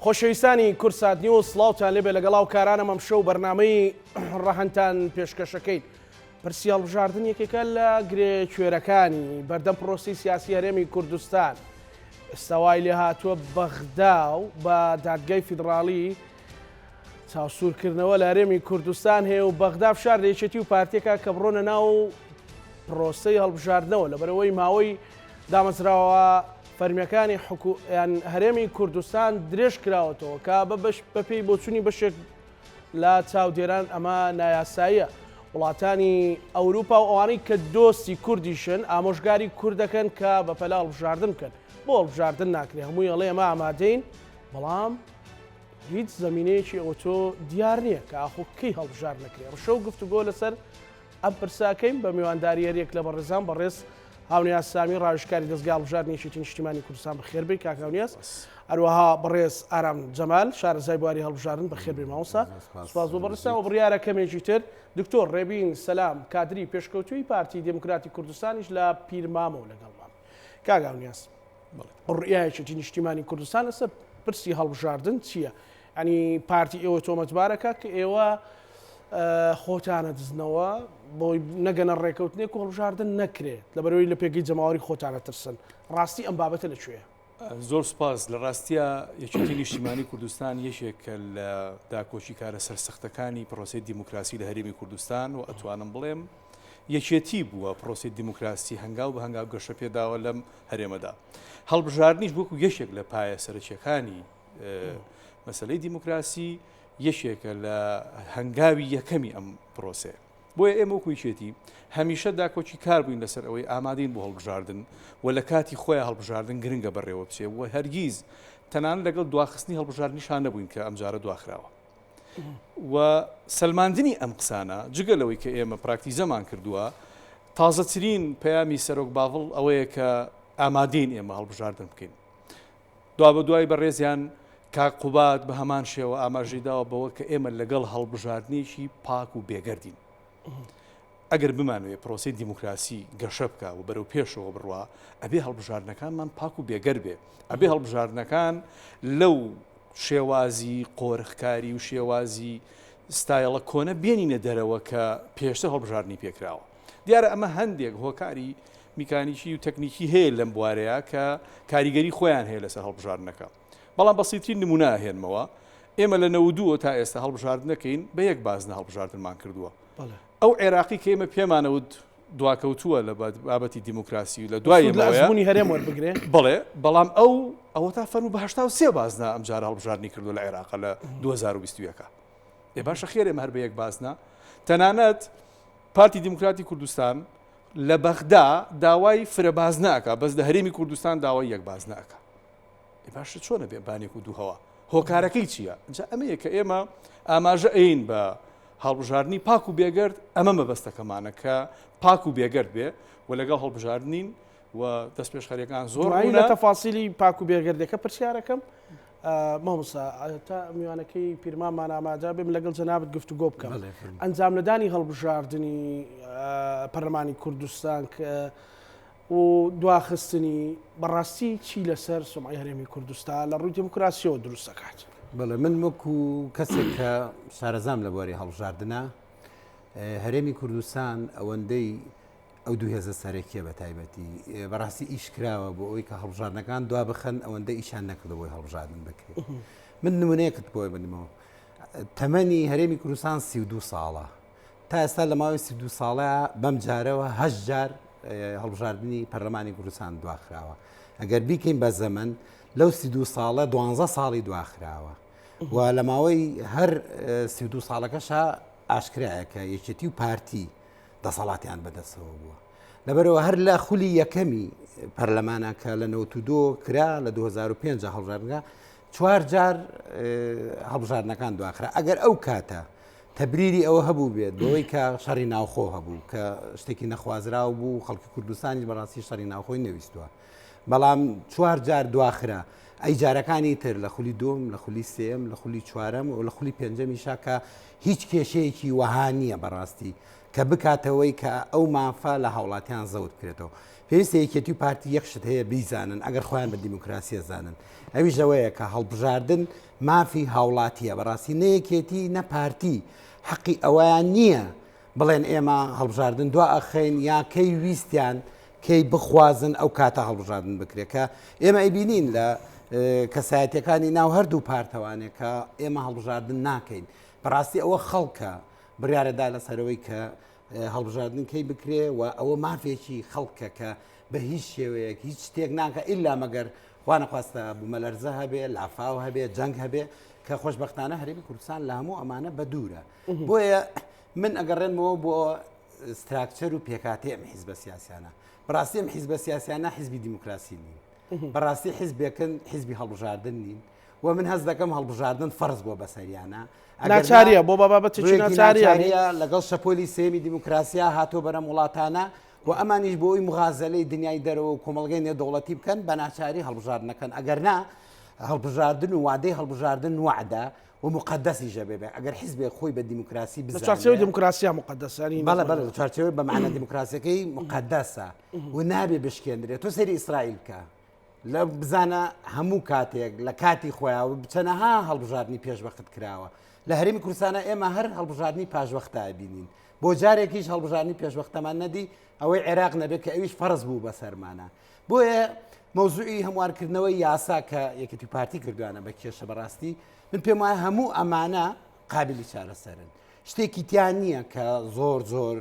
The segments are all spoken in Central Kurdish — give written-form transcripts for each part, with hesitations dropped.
خۆشەویستانی کورسات نیوز سڵاوتان لێبێ لەگەڵاو کارانە مەمشە و بەرنامەی ڕەهەنتان پێشکەشەکەیت. پرسی هەڵبژاردن یەکێکە لە گرێ کوێرەکانی بەردەم پرۆسی سیاسی هەرێمی کوردستان. ئێستاوای لێ هاتووە بەغدا و بە دادگای فیدراڵی چاوسورکردنەوە لە هەرێمی کوردستان هەیە و بەغدا فشار لە یەکێتی و پارتێکە کە بڕۆنە ناو پرۆسەی هەڵبژاردنەوە لەبەرەوەی ماوەی دامەزراوە فەرمیەکانی هەرێمی کوردستان درێژ کراوەتەوە کە بەپێی بۆچوونی بەشێک لە چاودێران ئەمە نایاساییە. وڵاتانی ئەوروپا و ئەوانەی کە دۆستی کوردیشن ئامۆژگاری کوردەکەن کە بەپەلا هەڵبژاردن بکەن. بۆ هەڵبژاردن ناکرێ هەمووی ئەڵێ ئەمە ئامادەین، بەڵام هیچ زمینەیەکی ئۆتۆ دیار نییە کە ئاخۆ کەی هەڵبژار نەکرێ. ڕشە و گفتوگۆ لەسەر ئەم پرساکەین بە میوانداری هەرێک لە بەڕێزان بەڕێز هاونیاز سامی ڕاوێژکاری دەستگای هەڵبژاردنی یەکێتی نیشتیمانی کوردستان بەخێربێ کاک هاونیاز، هەروەها بەڕێز ئارام جەمال شارەزای بواری هەڵبژاردن بەخێربێ ماوەسا. سوپاس بۆ بەڕێستان و بڕیارە کەمێکی تر دکتۆر ڕێبین سەلام کادری پێشکەوتووی پارتی دموکراتی کوردستانیش لە پیرمامەوە لەگەڵمان. کاک هاونیاز، ڕێیەکی نیشتیمانی کوردستان لەسەر پرسی هەڵبژاردن چییە؟ ینی پارتی ئێوە تۆمەتبارەکە کە ئێوە خۆتانە دزنەوە بۆی نەگەنە ڕێکەوتنێک و هەڵبژاردن نەکرێت لەبەرەوەی لە پێگەی جەماوەری خۆتانە ترسن. ڕاستی ئەم بابەتە لەکوێیە؟ زۆر سپاس. لە ڕاستیە یەکێتی نیشتیمانی کوردستان یەکێکە لە داکۆچی کارە سەرسەختەکانی پرۆسی دیموکراسی لە هەرێمی کوردستان و ئەتوانم بڵێم یەکێتی بووە پرۆسی دیموکراسی هەنگاو بە هەنگاو گەشە پێداوە لەم هەرێمەدا. هەڵبژاردنیش وەکو یەکێک لە پایە سەرچیەکانی مەسەلەی دیموکراسی یەکێکە لە هەنگاوی یەکەمی ئەم پرۆسێ. بۆیە ئێمە وەکویچێتی هەمیشە داکۆچی کار بووین لەسەر ئەوەی ئامادەین بۆ هەڵبژاردن و لە کاتی خۆیان هەڵبژاردن گرنگە بەڕێوە بچێ و هەرگیز تەنان لەگەڵ دواخستنی هەڵبژاردنیشان نەبووین کە ئەمجارە دواخراوە. و سەلماندنی ئەم قسانە جگەلەوەی کە ئێمە پراکتیزەمان کردووە، تازەترین پەیامی سەرۆک باڤڵ ئەوەیە کە ئامادەین ئێمە هەڵبژاردن بکەین. دوا بە دوای بەڕێزیان کاک قوبات بە هەمان شێوە ئاماژەی داوە بەوە کە ئێمە لەگەڵ هەڵبژاردنێکی پاک و بێگەردین. ئەگەر بمانوێت پرۆسی دیموکراسی گەشە بکە و بەرەو پێشەوە بڕوا، ئەبێ هەڵبژاردنەکانمان پاک و بێگەر بێ، ئەبێ هەڵبژاردنەکان لەو شێوازی قۆرخکاری و شێوازی ستایڵە کۆنە بێنینە دەرەوە کە پێشتر هەڵبژاردنی پێکراوە. دیارە ئەمە هەندێک هۆکاری میکانیکی و تەکنیکی هەیە لەم بوارەیە کە کاریگەری خۆیان هەیە لەسەر هەڵبژاردنەکە. بەڵام بەسیترین نمونە هێنمەوە، ئێمە لە 92 تا ئێستا هەڵبژاردنەکەین بە یەک بازنە هەڵبژاردنمان کردووە. ئەو عێراقی کە ئێمە پێمانەوت دواکەوتووە لە بابەتی دیموکراسی و لە دوای ئەزمموی هەرێم وەربگرێ، بڵێ، بەڵام ئەوە تا فەرموو بە 83 بازنە ئەمجارە هەڵبژاردنی کردو لە عێراق لە 2021. ئێ باشە خێر ئێمە هەر بە یەک بازنە. تەنانەت پارتی دیموکراتی کوردستان لە بەغدا داوای فرەبازنەکە، بەس لە هەرێمی کوردستان داوای یەک بازنەکە. باشە چۆنە بێ بانێک و دووهەوە هۆکارەکەی چییە؟ اینجا ئەمەیە کە ئێمە ئاماژە ئەین بە هەڵبژاردننی پاک و بێگەرد، ئەمە مەبەستەکەمانە کە پاک و بێگەرد بێ و لەگەڵ هەڵبژاردنین و دەست پێشخەریەکان زۆر لە تەفاسیلی پاک و بێگەردەکە پرسیارەکەم مامۆستا تا میوانەکەی پیرمانمان ئاماجا بێم لەگەڵ جەنابەت گفتوگۆ بکەم. ئەنجام لەدانی هەڵبژاردننی پەرلەمانی کوردستان و دواخستنی بەڕاستی چی لەسەر سومعی هەرێمی کوردستان لە ڕووی دیموکراسیەوە دروست دەکات؟ بەڵێ من وەکو کەسێک کە شارەزام لە بواری هەڵبژاردنە، هەرێمی کوردستان ئەوەندەی ئەو دوو هێزە سەرەکیە بە تایبەتی بەڕاستی ئیش کراوە بۆ ئەوەی کە هەڵبژاردنەکان دوا بخەن، ئەوەندە ئیشان نەکردە بۆی هەڵبژاردن بکرێت. من نمونەیەکت بۆی بنمەوە. تەمەنی هەرێمی کوردستان 32 ساڵە. تا ئێستا لە ماوەی 32 ساڵەیە بەم جارەوە 8 جار هەڵبژاردننی پەرلەمانی کوردستان دواخراوە. ئەگەر بیکەین بە زەمن لەو 32 ساڵە 12 ساڵی دواخراوە و لە ماوەی هەر 32 ساڵەکەشە ئاشکرایە کە یەکێتی و پارتی دەسەڵاتیان بەدەستەوە بووە. لەبەرەوە هەر لە خولی یەکەمی پەرلەمانە کە لە 92 کرا لە 2005 هەڵبژاردنەکە 4 جار هەڵبژاردنەکان دواخرا. ئەگەر ئەو کاتە تەبریری ئەوە هەبوو بێت بۆی کە شەڕی ناوخۆ هەبوو کە شتێکی نەخوازراو بوو، خەڵکی کوردستانی بەڕاستی شەڕی ناوخۆی نەویستووە، بەڵام 4 جار دواخرا. ئەی جارەکانی تر لە خولی دوم، لە خولی سێم، لە خولی چوارەم و لە خولی پێنجەمیشا کە هیچ کێشەیەکی وەها نییە بەڕاستی کە بکاتەوەی کە ئەو مافە لە هاوڵاتیان زەوت بکرێتەوە. پێویستە یەکێتی و پارتی یەخشت هەیە بیزانن ئەگەر خۆیان بە دیموکراسی زانن ئەویش ئەوەیە کە هەڵبژاردن مافی هاوڵاتیە بەڕاستی نەیەکێتی نە پارتی حەقی ئەویان نییە بڵێن ئێمە هەڵبژاردن دوا ئەخەین یا کەی ویستیان کەی بخوازن ئەو کاتە هەڵبژاردن بکرێت کە ئێمە ئەیبینین لە کەسایەتەکانی ناو هەردوو پارتەوانێک کە ئێمە هەڵبژاردن ناکەین بەڕاستی ئەوە خەڵکە بڕیارەدا لەسەرەوەی کە هەڵبژاردن کەی بکرێ و ئەوە مافێکی خەڵکە کە بە هیچ شێوەیەک هیچ شتێک ناکە ئیلا مەگەر خوانەخواستە بوومەلەرزە هەبێ لافاو هەبێ جەنگ هەبێ کە خۆشببختانە هەرێمی کوردستان لە هەموو ئەمانە بە دوورە بۆیە من ئەگەڕێنمەوە بۆ ستراکچەر و پێکاتی ئەم حیزبە سیاسیانە بەڕاستی ئەم حیزبە سیاسیانە حیزبی دیموکراسی نین بەڕاستی حیزبێکن حیزبی هەڵبژاردن نین و من هەز دەکەم هەڵبژاردن فەرز بۆ بەسەریانە ناچاریە بۆ بابەتێکی ناچاریە لەگەڵ شەپۆلی سێمی دیموکراسیا هاتۆ بەرەم وڵاتانە و ئەمانیش بۆ ئەوی مغازەلەی دنیای دەرەوە و کۆمەڵگەی نێودەوڵەتی بکەن بە ناچاری هەڵبژاردنەکەن ئەگەر نا هەڵبژاردن و وعدەی هەڵبژاردن وعدە و مقدسی ژەبێ ئەگەر حیزبێک خۆی بە دیموکراسی بزانێ چارچەوەی دیموکراسیا مقدسانی بەڵێ بەڵێ چارچەوەی بەمعنە دیموکراسیەکەی مقدسە و نابێ بشکێنرێت تۆ سەری ئیسرائیل بکە لە بزانە هەموو کاتێک لە کاتی خۆیان و بچەنەها هەڵبژاردننی پێشوەخت کراوە لە هەرێمی کوردستانە ئێمە هەر هەڵبژاردننی پاشوەختە بینین بۆ جارێکیش هەڵبژاردننی پێشوەختەمان نەدی ئەوەی عێراق نەبێت کە ئەویش فەرز بوو بە سەرمانە بۆیە مەوزوعی هەموارکردنەوەی یاسا کە یەکێتی پارتی کردوانە بە کێشە بەڕاستی من پێم وایە هەموو ئەمانە قابلی چارەسەرن شتێکی تیان نییە کە زۆر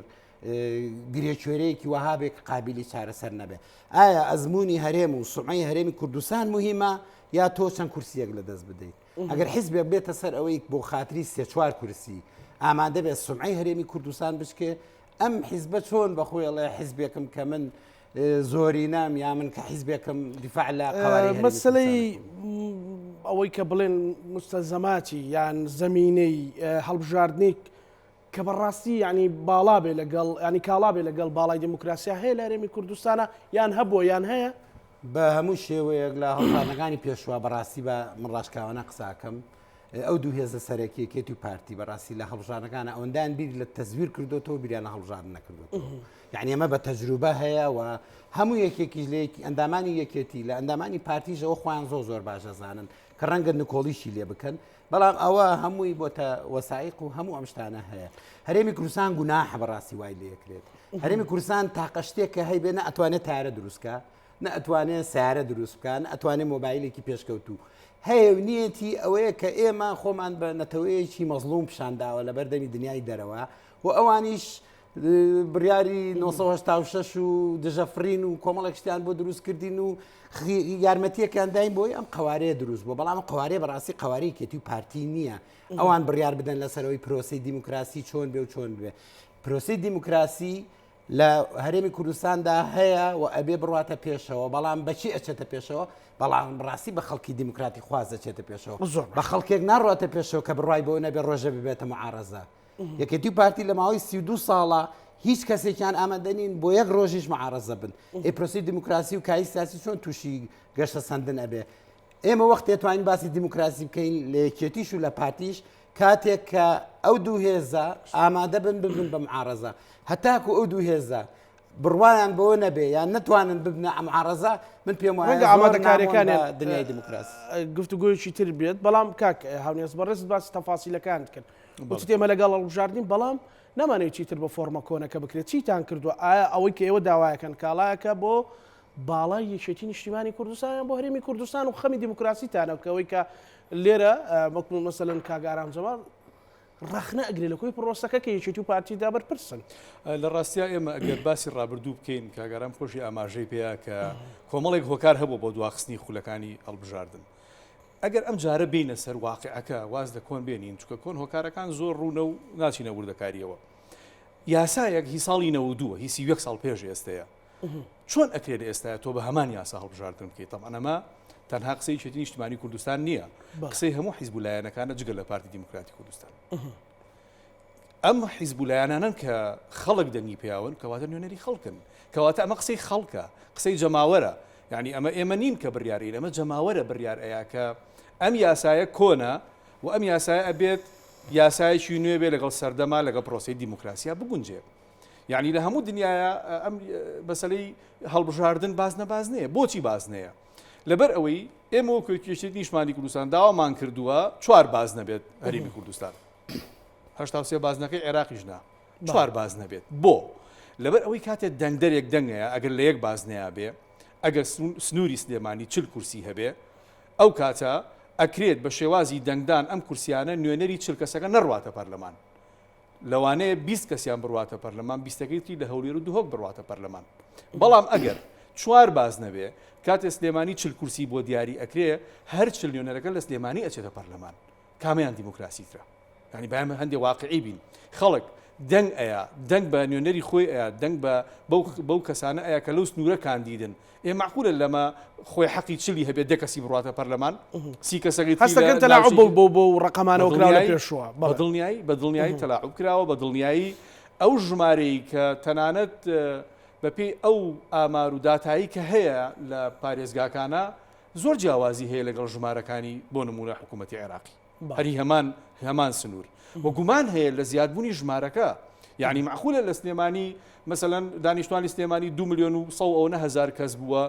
گرێکوێرەیەکی وەهابێک قابلی چارەسەر نەبێ ئایا ئەزمموی هەرێم و سومعی هەرێمی کوردستان مهمە یا تۆ چەند کورسیەک لە دەست بدەیت ئەگەر حیزبێک بێتە سەر ئەوەی بۆ خاتری سێ چوار کورسی ئامادە بێت سومعی هەرێمی کوردستان بشکێ ئەم حیزبە چۆن بەخۆیڵێ حیزبێکم کە من زۆری نام یا من کە حیزبێکم دیفاع لە قواری مەسلەی ئەوەی کە بڵێن مستەزەماتی یان زەمینەی هەڵبژاردنێک کە بەڕاستی ینی باڵا بێ لەگەڵ ینی کاڵا بێ لەگەڵ باڵای دیموکراسیا هەیە لە هەرێمی کوردستانە یان هەبووە یان هەیە بە هەموو شێوەیەک لە هەڵخانەکانی پێشوە بەڕاستی بە من ڕاشکاوانە قساکەم ئەو دوو هێزە سەرەکیەکێتی و پارتی بەڕاستی لە هەڵبژاردنەکانە ئەوەندان بیر لە تەزویر کردوەوە بیریانە هەڵبژاردن نەکردوێت یعنی ئەمە بە تەجروبە هەیە و هەموو یەکێکی لێکی ئەندامانی یەکێتی لە ئەندامانی پارتیژەوە خۆیان زۆر باشەزانن کە ڕەنگە نکۆڵیشی لێ بکەن بەڵام ئەوە هەمووی بۆتە وەسایق و هەموو ئەم شتانە هەیە هەرێمی کوردستان گوناحە بەڕاستی وای لێکرێت هەرێمی کوردستان تاقە شتێک کە هەیبێ نە ئەتوانێت تارە دروستکە نە ئەتوانێت سیارە دروست بکەن ئەتوانێت مۆبایلێکی پێشکەوتوو هەیە نیەتی ئەوەیە کە ئێمە خۆمان بە نەتەوەیەکی مەزلوم پیشانداوە لە بەردەمی دنیای دەرەوە و ئەوانیش بڕیاری 1986 و دژەفرین و کۆمەڵێک شتیان بۆ دروستکردین و یارمەتیەکان داین بۆی ئەم قوارەیە دروست بۆ بەڵام قوارێ بەڕاستی قوارەیەکێتی و پارتی نییە ئەوان بڕیار بدەن لەسەرەوەی پرۆسی دیموکراسی چۆن بێ و چۆن بێ پرۆسی دیموکراسی لە هەرێمی کوردستاندا هەیە و ئەبێ بڕاتە پێشەوە بەڵام بەچی ئەچێتە پێشەوە بەڵام ڕاستی بە خەڵکی دیموکراتی خواز دەچێتە پێشەوە بە خەڵکێک ناڕاتە پێشەوە کە بڕای بۆ نەبێ ڕۆژە ببێتە معارەزە یەکێتی و پارتی لە ماوەی 32 ساڵە هیچ کەسێکیان ئامادەنین بۆ یەک ڕۆژیش معارەزە بن پرۆسی دیموکراسی و کای سیاسی چۆن تووشی گەشتە سەندن ئەبێ ئێمە وەخت توانین باسی دیموکراسی بکەین لە یەکێتیش و لە پارتیش کاتێک کە ئەو دوو هێزە ئامادە بن بە معارەزە هەتاکو ئەو دوو هێزە بڕوایان بۆ نەبێ یان نتوانن ببنە ئەمعارەزە من پێم وایە ئامادەکاریەکانی دنیای دیموکراسی گفتوگویەکی تر بێت بەڵام کاک هاونێز بەڕێز باسی تەفاسیلەکان کرد وتی تێمە لەگەڵ هەڵبژاردنین بەڵام نەمانێت چیتر بە فۆرمە کۆنەکە بکرێت چیتان کردووە ئایا ئەوەی کە ئێوە داوایەکەن کاڵایەکە بۆ باڵای یەکێتی نیشتیمانی کوردستان بۆ هەرێمی کوردستان و خەمی دیموکراسیتانە کەوەی کە لێرە وەکو مەسەلەن کاگارام جەمال ڕخنە ئەگرێ لە کۆی پرۆسەکە کە یەکێتی و پارتیدا بەرپرسن لە ڕاستیا ئێمە ئەگەر باسی ڕابردوو بکەین کاگارام خۆشی ئاماژەی پێەیە کە کۆمەڵێک هۆکار هەبوو بۆ دواخستنی خولەکانی هەڵبژاردن ئەگەر ئەم جارە بینە سەر واقعەکە واز لە کۆن بێنین چکە کۆن هۆکارەکان زۆر ڕوونە و ناچینە وردەکاریەوە یاسایەک هی ساڵی 92 هیسی یەک ساڵ پێش ئێستەیە چۆن ئەکرێت ئێستا تۆ بە هەمان یاسا هەڵبژاردن بکەیت ئەمە تەنها قسەی یەکێتی نیشتیمانی کوردستان نییە قسەی هەموو حیزبولایەنەکانە جگە لە پارتی دیموکراتی کوردستان ئەم حیزبولایەنانن کە خەڵک دەنگی پیاون کەواتە نوێنەری خەڵکن کەواتە ئەمە قسەی خەڵکە قسەی جەماوەرە یعنی ئێمە نین کە بڕیارین ئەمە جەماوەرە بڕیار ئەیە کە ئەم یاسایە کۆنە و ئەم یاسایە ئەبێت یاسایەکی نوێ بێ لەگەڵ سەردەما لەگەڵ پرۆسی دیموکراسیا بگونجێ یعنی لە هەموو دنیاە ئەم بەسەلەی هەڵبژاردن باز نەیە بۆچی باز نەیە لەبەر ئەوەی ئێمە کێشێتی نیشتمانی کوردستان داوامان کردووە 4 باز نەبێت هەرێمی کوردستان 83 بازنەکەی عێراقیش نا 4 باز نەبێت بۆ لەبەر ئەوەی کاتێک دەنگدەرێک دەنگەیە ئەگەر لە یەک باز نەیە بێ ئەگەر سنووری سلێمانی 40 کورسی هەبێ ئەو کاتە ئەکرێت بە شێوازی دەنگدان ئەم کورسیانە نوێنەری 40 کەسەکە نەڕواتە پەرلەمان لەوانەیە 20 کەسیان بڕواتە پەرلەمان 20ەکەیتی لە هەولێر و دوهۆک بڕواتە پەرلەمان بەڵام ئەگەر 4 باز نەبێ کاتێ سلێمانی 40 کورسی بۆ دیاری ئەکرێ هەر 40 نوێنەرەکە لە سلێمانی ئەچێتە پەرلەمان کامیان دیموکراسیترە ینی بەیان هەندێک واقعی بین خەڵک دەنگ ئەیە دەنگ بە نوێنەری خۆی ئەیە دەنگ بەو کەسانە ئەیە کە لەو سنوورە کاندیدن ئێ معقولە لەمە خۆی حەقی چلی هەبێت 10 کەسی بڕاتە پەرلەمان 30 کەسەکەی هەستەکەن تەلاعوب بۆ ڕقەمانەوە کراوە پێشوە بەدڵنیایی تەلاعوب کراوە بەدڵنیایی ئەو ژمارەی کە تەنانەت بەپێی ئەو ئامار و داتایی کە هەیە لە پارێزگاکانە زۆر جیاوازی هەیە لەگەڵ ژمارەکانی بۆ نمونە حکوومەتی عێراقی هەری هەمان سنوور وە گومان هەیە لە زیادبوونی ژمارەکە یعنی معقولە لە سلێمانی مثلەن دانیشتوانی سلێمانی 2,100,000 کەس بووە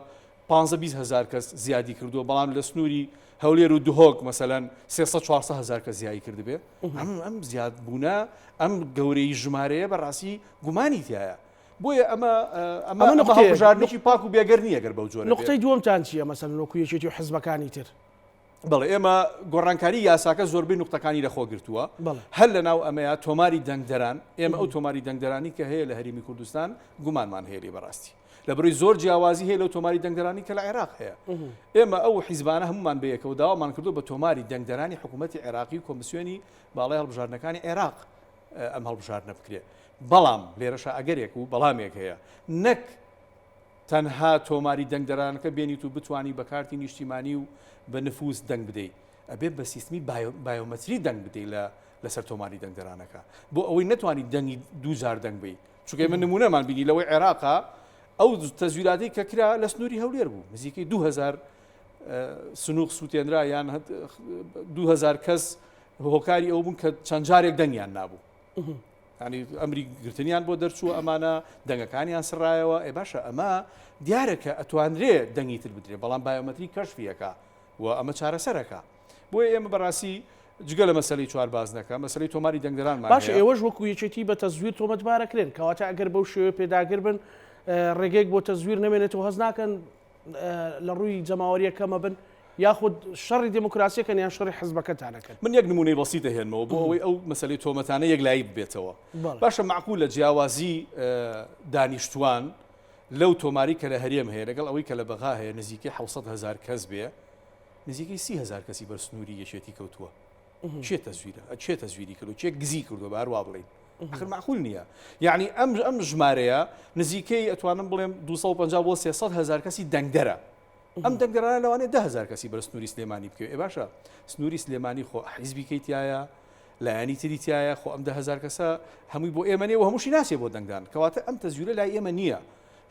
15,000 کەس زیادی کردووە بەڵام لە سنووری هەولێر و دوهۆک مثلەن 300,000 کەس زیادی کردبێ ئەم زیادبوونە ئەم گەورەی ژمارەیە بەڕاستی گومانی تایە بۆیە ئەمە هەڵبژاردنێکی پاک و بێگەر نیە گەر بەو جۆرە نقطەی دووەمتان چییە مەسەن وەکوویەکێتی و حزبەکانی تر بەڵێ ئێمە گۆڕانکاری یاساکە زۆربەی نقطەکانی لەخۆ گرتووە هەر لە ناو ئەمەیە تۆماری دەنگدەران ئێمە ئەو تۆماری دەنگدەرانی کە هەیە لە هەرێمی کوردستان گومانمان هەیە لێ بەڕاستی لە بڕی زۆر جیاوازی هەیە لەو تۆماری دەنگدەرانی کە لە عێراق هەیە ئێمە ئەو حیزبانە هەمومان بەیەکەوە داوامان کردو بە تۆماری دەنگدەرانی حکوومەتی عێراقی و کۆمسیۆنی باڵای هەڵبژاردنەکانی عێراق ئەم هەڵبژاردنە بکرێت بەڵام لێرەشە ئەگەرێک و بەڵامێک هەیە نەک تەنها تۆماری دەنگدەرانەکە بێنیت و بتوانی بە کارتی نیشتیمانی و بە نفوس دەنگ بدەیت ئەبێ بە سیستمی بایۆمەتری دەنگ بدەیت لەسەر تۆماری دەنگدەرانەکە بۆ ئەوەی نەتوانی دەنگی 2000 دەنگ بی چونکە من نمونەمان بینی لەوەی عێراقا ئەو تەزویراتی کە کرا لە سنووری هەولێر بوو نزیکەی 2000 سنووق سووتێنرا یان 2000 کەس هۆکاری ئەو بوون کە چەند جارێک دەنگیان نابوو ینی ئەمری گرتنیان بۆ دەرچوو ئەمانە دەنگەکانیان سڕایەوە ئێ باشە ئەمە دیارەکە ئەتوانرێ دەنگی تر بدرێ بەڵام بایۆمەتری کەشفیەکە و ئەمە چارەسەرەکە بۆیە ئێمە بەڕاستی جگە لە مەسەلەی چوار بازنەکە مەسەلەی تۆماری دەنگدەرانمان باش ئێوەش وەکو یەکێتی بە تەزویر تۆمەتبارەکرێن کەواتە ئەگەر بەو شێوە پێداگر بن ڕێگەیەک بۆ تەزویر نامێنێتەوە هەز ناکەن لە ڕووی جەماوەریەکەمە بن یاخود شەڕی دموکراسیەکەن یان شەڕی حزبەکەتانەکەن من یەک نمونەی بەسیط دەهێنمەوە بۆ ئەوەی ئەو مەسەلەی تۆمەتانە یەکلایی ببێتەوە باشە معقول لە جیاوازی دانیشتوان لەو تۆماری کە لە هەرێم هەیە لەگەڵ ئەوەی کە لە بەغا هەیە نزیکەی 700,000 کەس بێ نزیکەی 30,000 کەسی بەرسنووری یەکێتی کەوتووە چێ تەزویرە چێ تەزویری کردو چێ گزی کردو باروا بڵین آخر معقول نییە یعنی ئەم ژمارەیە نزیکەی ئەتوانم بڵێم 250 بۆ 300,000 کەسی دەنگدەرە ئەم دەنگدەرانە لەوانێ 10,000 کەسی بەر سنووری سلێمانی بکەوێ ئێ باشە سنووری سلێمانی خۆ حیزبیکەی تایە لایەنی تری تایە خۆ ئەم 10,000 کەسە هەمووی بۆ ئێمە نیە و هەمووشی ناسێ بۆ دەنگدان کەواتە ئەم تەزویرە لای ئێمە نییە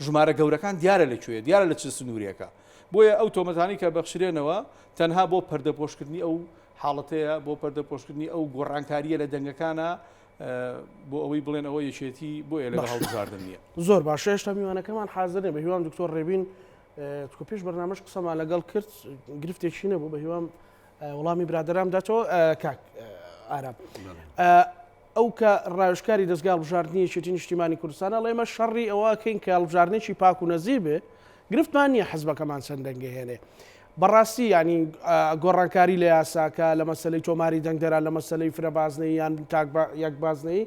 ژمارە گەورەکان دیارە لەکوێ دیارە لە چ سنووریەکە بۆیە ئەو تۆمەتانی کە بەخشرێنەوە تەنها بۆ پەردەپۆشکردنی ئەو حاڵەتەیە بۆ پەردەپۆشکردنی ئەو گۆڕانکاریە لە دەنگەکانە بۆ ئەوەی بڵێن ئەوە یەکێتی بۆ لە هەڵبژاردن نییە زۆر باشە هێشتا میوانەکەمان حازرێ بە هیوام دکتۆر ڕێبین تو پێش بەرنامەش قسەمان لەگەڵ کرد گرفتێکی نەبوو بە هیوام وەڵامی برادرام داتەوە کاک ئارام ئەو کە ڕایشکاری دەستگا هەڵبژاردننی یەکێتی نیشتیمانی کوردستانە ئەڵێمە شەڕی ئەوەکەین کە هەڵبژاردنێکی پاک و نەزیێ بێ گرفتمان نییە حزبەکەمان چەندەنگە هێنێ بەڕاستی ینی گۆڕانکاری لە یاساکە لە مەسلەی تۆماری دەنگدەران لە مەسلەی فرەبازنەی یان یەک بازنەی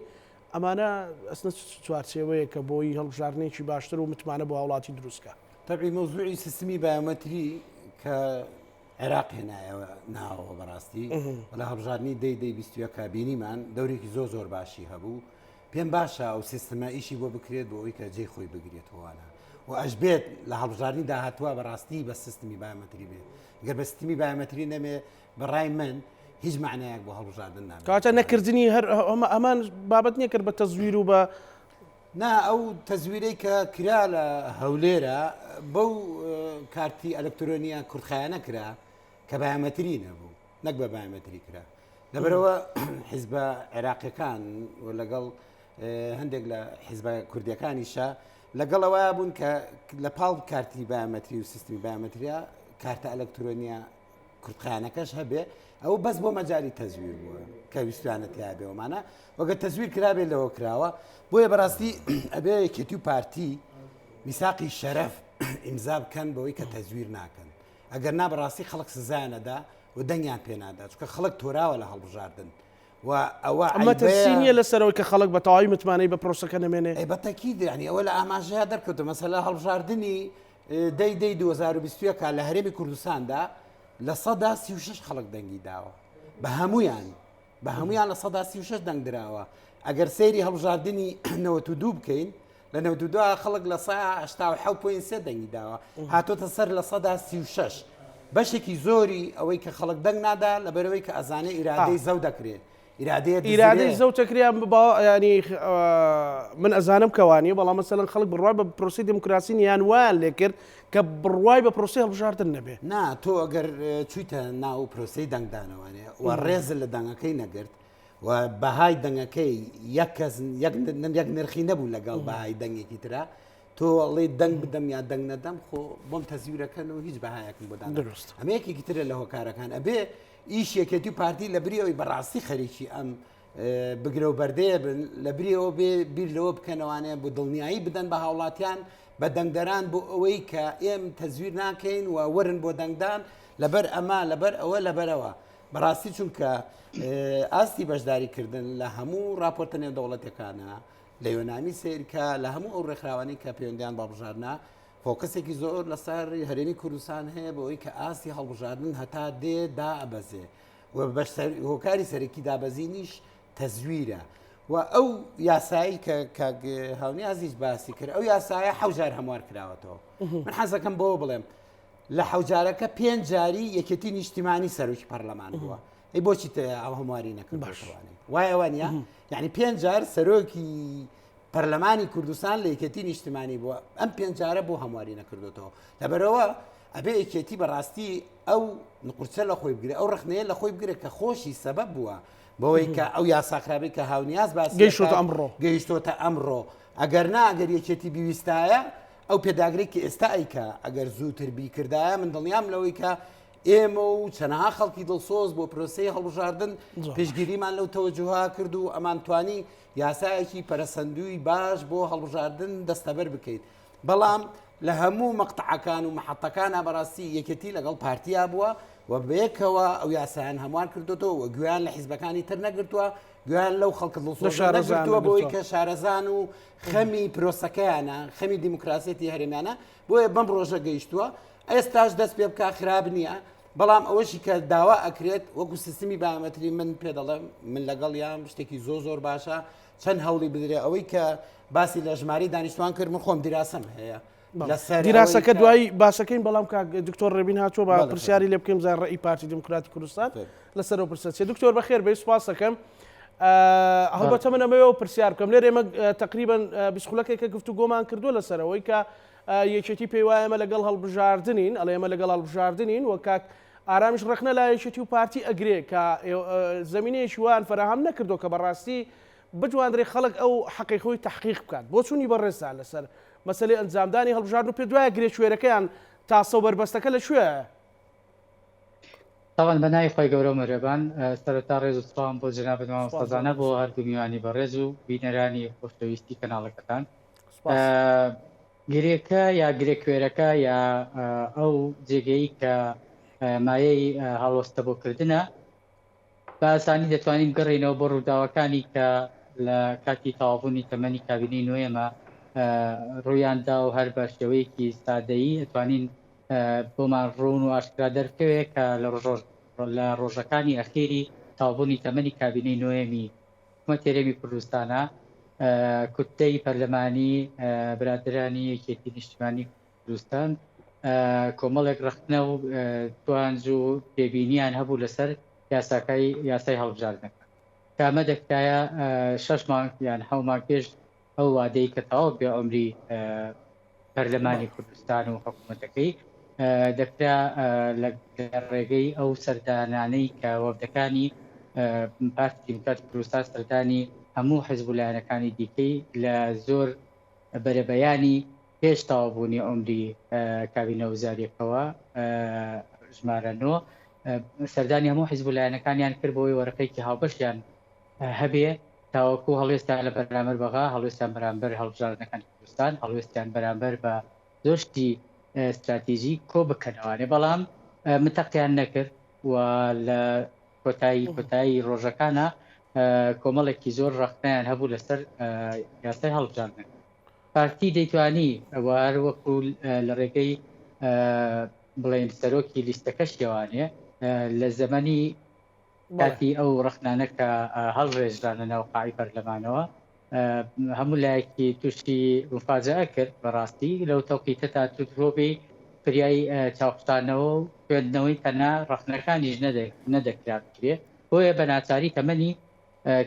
ئەمانە ئەسنە چوارچێوەیە کە بۆی هەڵبژاردنێکی باشتر و متمانە بۆ وڵاتی دروستکە طبعی مۆزوعی سیستمی بایۆمەتری کە عێراق هێنایەوە ناوەوە بەڕاستی لە هەڵبژاردننی دەی 21 کابینیمان دەورێکی زۆر باشی هەبوو پێم باشە ئەو سیستەمە ئیشی بۆ بکرێت بۆ ئەوی کە جێی خۆی بگرێتەوەوانە و ئەشبێت لە هەڵبژاردننی داهاتوە بەڕاستی بە سیستمی بایۆمەتری بێت گەر بە سیستمی بایۆمەتری نەمێ بەڕای من هیچ معنایەک بۆ هەڵبژاردن نامێت کاتە نەکردنی هەر ئەمان بابەت نییە کرد بە تەزویر و بە نا ئەو تەزویرەی کە کرا لە هەولێرە بەو کارتی ئەلکترۆنیە کورتخایانە کرا کە بایۆمەتری نەبوو نەک بە بایۆمەتری کرا لەبەرەوە حیزبە عێراقیەکان لەگەڵ هەندێک لە حیزبە کوردیەکانیشە لەگەڵەوە بوون کە لە پاڵ کارتی بایۆمەتری و سیستمی بایۆمەتریە کارتە ئەلەکترۆنیە کورتخانەکەش هەبێ ئەو بەس بۆ مەجای تەزویر بووە کە ویستوانەت یابێەوەمانە وەگە تەزویر کرابێت لەوە کراوە بۆیە بەڕاستی ئەبێ یەکێتی و پارتی میساقی شەرەف ئیمزا بکەن بەوەی کە تەزویر ناکەن ئەگەر نا بەڕاستی خەڵک سزانەدا و دەنگیان پێنادا چکە خەڵک تۆراوە لە هەڵبژاردن و ئەوە ئەمە تەسینیە لەسەرەوەی کە خەڵک بە تەواوی متمانەی بە پرۆسەکە نەمێنێ بەتەکی دانی ئەوە لە ئاماژەیە دەرکەوتە مەسەلا هەڵبژاردننی دەی 2020 کا لە هەرێمی کوردستاندا لە 36 خەڵک دەنگی داوە بە هەمویان لە 36 دەنگ درراوە ئەگەر سەیری هەڵبژاردننی 92 بکەین لە 92 خەڵک لە 1970.3 دەنگی داوە هاتۆتە سەر لە 136 بەشێکی زۆری ئەوەی کە خەڵک دەنگ نادا لە بەرەوەی کە ئەزانێ ئیرادەی زەو دەکرێت ئیرادەی زەوتەکریان ینی من ئەزانم کەوانی بەڵام مەسەڵەن خەڵک بڕوای بە پرۆسی دموکراسی یان وان لێ کرد کە بڕوای بە پرۆسی هەڵبژاردن نەبێ نا تۆ ئەگەر چویتە ناو پرۆسی دەنگدانەوەنێ و ڕێز لە دەنگەکەی نەگرت و بەهای دەنگەکەی یەک نرخی نەبوو لەگەڵ بەهای دەنگێکی ترا تۆ ئەڵێ دەنگ بدەم یا دەنگ نەدەم خۆ بۆم تەزویرەکەن و هیچ بەهایەکن بۆدان ئەمە یەکێکی ترە لە هۆکارەکان ئەبێ ئیش یەکێتی و پارتی لە بریەوەی بەڕاستی خەریکی ئەم بگرە و بەردەیە بن لە بریەوە بێ بیر لەوە بکەنەوانێ بۆ دڵنیایی بدەن بە هاوڵاتیان بە دەنگدەران بۆ ئەوەی کە ئێم تەزویر ناکەین و وەرن بۆ دەنگدان لەبەر ئەمە لەبەر ئەوە لەبەرەوە بەڕاستی چونکە ئاستی بەشداریکردن لە هەموو راپۆرتە نێودەوڵەتەکانە لە یۆنامی سیرکە لە هەموو ئەو ڕێکخراوانی کە پەیوەندیان بە بژاردنە فۆکەسێکی زۆر لەسەر هەرێمی کوردستان هەیە بۆەوەی کە ئاستی هەڵبژاردن هەتا دێدا ئەبەزێ و هۆکاری سەرەکی دابەزینیش تەزویرە و ئەو یاسایی کە هاونیازیش باسی کرد ئەو یاسایە حەوجار هەموار کراوەتەوە من حەزەکەم بۆ بڵێم لە حەوجارەکە 5 جاری یەکێتی نیشتیمانی سەرۆکی پەرلەمان بووە ئەی بۆچی ئەو هەمواری نەکردوانێ وای ئەوانە یعنی 5 جار سەرۆکی پەرلەمانی کوردستان لە یەکێتی نیشتیمانی بووە ئەم 5 جارە بۆ هەمواری نەکردوەوە لەبەرەوە ئەبێ یەکێتی بەڕاستی ئەو نقورچە لە خۆی بگرێت ئەو ڕخنەیە لە خۆی بگرێت کە خۆشی سەبەب بووە بەوەی کە ئەو یاساخرابی کە هاونیاز باسی گەیشتۆتە ئەمڕۆ ئەگەر نا ئەگەر یەکێتی بیویستایە ئەو پێداگرێکی ئێستا ئەیکە ئەگەر زووتر بیکردایە من دڵنیام لەوەی کە ئێمە و چەنەها خەڵکی دڵسۆز بۆ پرۆسەی هەڵبژاردن پێشگیریمان لەو تەوەجوها کرد و ئەمانتوانی یاسایەکی پەرەسەندووی باش بۆ هەڵبژاردن دەستەبەر بکەیت بەڵام لە هەموو مەقتعەکان و مەحەتەکانە بەڕاستی یەکێتی لەگەڵ پارتیا بووە و بەیەکەوە ئەو یاسایان هەموار کردوەوە و گویان لە حیزبەکانی تر نەگرتووە گویان لەو خەڵکە دڵسۆزنەگرتووە بۆی کە شارەزان و خەمی پرۆسەکەیانە خەمی دیموکراسێتی هەرێمیانە بۆیە بەم ڕۆژە گەیشتووە ئێستاش دەست پێ بکە خراب نییە بەڵام ئەوەشی کە داوا ئەکرێت وەکو سیستمی بایۆمەتری من پێ دەڵێم من لەگەڵ یان شتێکی زۆر باشە چەند هەوڵی بدرێ ئەوەی کە باسی لە ژماری دانیشتوان کرد من خۆم دیراسەم هەیە دیراسەکە دوایی باسەکەین بەڵام کە دکتۆر ڕێبین هاتووە بە پرسیاری لێ بکەیم زار ڕێی پارتی دموکراتی کوردستان لەسەرەوە پرسە دکتۆر بەخێر بێ سوپاس دەکەم هەڵبەتە من ئەمەوە پرسیار بکەم لێرە ئێمە تقریبا بیسخولەکێکە گفتوگۆمان کردووە لەسەرەوەی کە یەکێتی پێی وایە ئەمە لەگەڵ هەڵبژاردنین ئەڵێ ئێمە لەگەڵ هەڵبژاردنین و کاک ئارامیش ڕخنە لا یەکێتی و پارتی ئەگرێ کە زمینەیەکی وان فراهەم نەکردو کە بەڕاستی بتوانرێ خەڵک ئەو حەقی خۆی تحقیق بکات بۆ چوونی بەڕێزدا لەسەر مەسەلەی ئەنجامدانی هەڵبژاردن و پێ دوایە گرێ کوێرەکەیان تاسە و بەربەستەکە لەکوێیە؟ طبعا بەناوی خۆی گەورە و مەرەبان سەرەتا ڕێز و سڵام بۆ جەنابەت مامۆستازانە بۆ هەردوو میوانی بەڕێز و بینەرانی خۆشەویستی کەناڵەکەتان گرێکە یا گرێ کوێرەکە یا ئەو جێگەی کە مایەی هەڵوەستە بۆکردنە بە ئاسانی دەتوانین گەڕێنەوە بۆ ڕووداوەکانی کە لە کاتی تەواوبوونی تەمەنی کابینەی نوێمە ڕوویاندا و هەر بە شێوەیەکی سادەیی ئەتوانین بۆمان ڕوون و ئاشکرا دەرکەوێت کە لە ڕۆژەکانی ئەخێری تەواوبوونی تەمەنی کابینەی نوێمی حکوومەتی هەرێمی کوردستانە کوتەی پەرلەمانی برادرانی یەکێتی نیشتیمانی کوردستان کۆمەڵێک ڕخنە و توانج و پێبینیان هەبوو لەسەر یاسای هەڵبژاردنەکە کە ئەمە دەکرایە 6 مانگ یان 7 مانگ پێش ئەو وادەی کە تەواو بێ عمری پەرلەمانی کوردستان و حکوومەتەکەی دەکرا لە ڕێگەی ئەو سەردانانەی کە وەفدەکانی پارتی دیموکراتی کوردستان سەردانی هەموو حیزبولایەنەکانی دیکەی لە زۆر بەرەبەیانی پێش تەواوبوونی عمری کابینە وزاریەکەوە ژمارە 9 سەردانی هەموو حیزبولایەنەکانیان کرد بۆی وەرەقەیەکی هاوبەشیان هەبێ تاوەکو هەڵوێستان لە بەرامبەر بەغا هەڵوێستان بەرامبەر هەڵبژاردنەکانی کوردستان هەڵوێستیان بەرامبەر بە زۆشتی استراتیژی کۆ بکەنەوانێ بەڵام متەقیان نەکرد و لە کۆتایی ڕۆژەکانە کۆمەڵێکی زۆر ڕەختیان هەبوو لەسەر یاسای هەڵبژاردن پارتی دەیتوانی وەکو لە ڕێگەی بڵێن سەرۆکی لیستەکە شێوانێ لە زەمەنی کاتی ئەو ڕەخنانە کە هەڵڕێژرانە ناو قاعی پەرلەمانەوە هەموو لایەکی تووشی مفاجئە کرد بەڕاستی لەو تەوقیتە تا تۆبی پریای چاوپشتانەوە و خوێندنەوەی تەنها ڕەخنەکانیش نەدەکرا بکرێ بۆیە بە ناچاری تەمەنی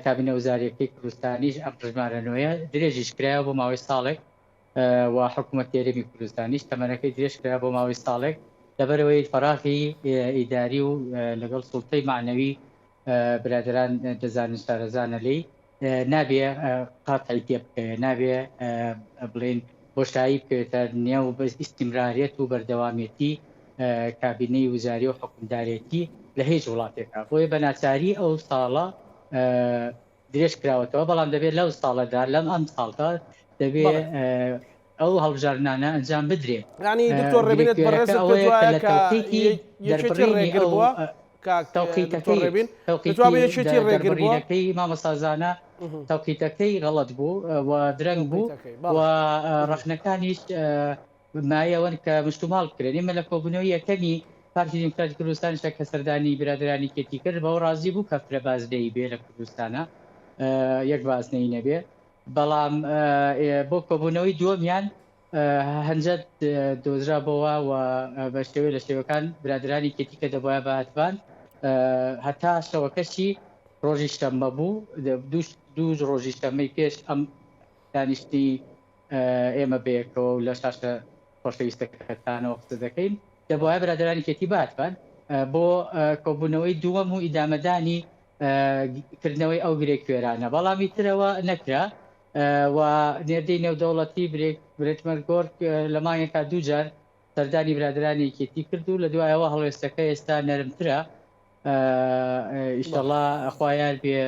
کابینە وزاریەکەی کوردستانیش ئەم ڕژمارە نوێیە درێژیش کرایە بۆ ماوەی ساڵێک و حکوومەت هێرمی کوردستانیش تەمەنەکەی درێژ کرا بۆ ماوەی ساڵێک لەبەرەوەی فەراغی ئیداری و لەگەڵ سوڵتەی معنەوی برادران دەزانن شارەزانە لی نابێ قاتعی تێ بکەوێ نابێ بڵێن بۆشایی بکەوێتە نێو ئیستیمرارێت و بەردەوامێتی کابینەی وزاری و حکومدارێتی لە هیچ وڵاتێکە بۆیە بە ناچاری ئەو ساڵە درێژ کراوەتەوە بەڵام دەبێت لەو ساڵەدا لەم ئەم ساڵدا دەبێت ئەو هەڵبژاردنانە ئەنجام بدرێت ینی دکتۆر ڕێبینێت بەڕێزت ڕێگربووەکەی مامەسازانە تەوقیتەکەی غەڵەت بوو و درەنگ بوو و ڕەخنەکانیش مایەوەن کە مشتوماڵ بکرێن ئێمە لە کۆبوونەوەی یەکەمی پارتی دموکراتی کوردستانیش کە سەردانی برادرانی کێتی کرد بەەوە ڕازی بوو کە فرە بازدەی بێ لە کوردستانە یەک بازنەی نەبێ بەڵام بۆ کۆبوونەوەی دووەمیان هەنجەت دۆزرابەوە و بە شێوەیە لە شێوەکان برادرانی کێتی کە دەبواە بە هەتبان هەتا شەوەکەشی ڕۆژی شەممە بوو دوو ڕۆژی شەممەی پێش ئەم دانیشتی ئێمە بەیەکەوە و لە شاشە خۆشەویستەکەتانەوە قسە دەکەین دەبواە برادرانی کێتی باتبان بۆ کۆبوونەوەی دووەم و ئیدامەدانی کردنەوەی ئەو گرێکوێرانە بەڵامی ترەوە نەکرا و نێردەی نێودەوڵەتی برێتمەرگۆرک لە مانگێکا دووجار سەردانی برادرانی کێتی کرد و لە دوایەوە هەڵوێستەکە ئێستا نەرمترە ئیشەڵا خوایان بێ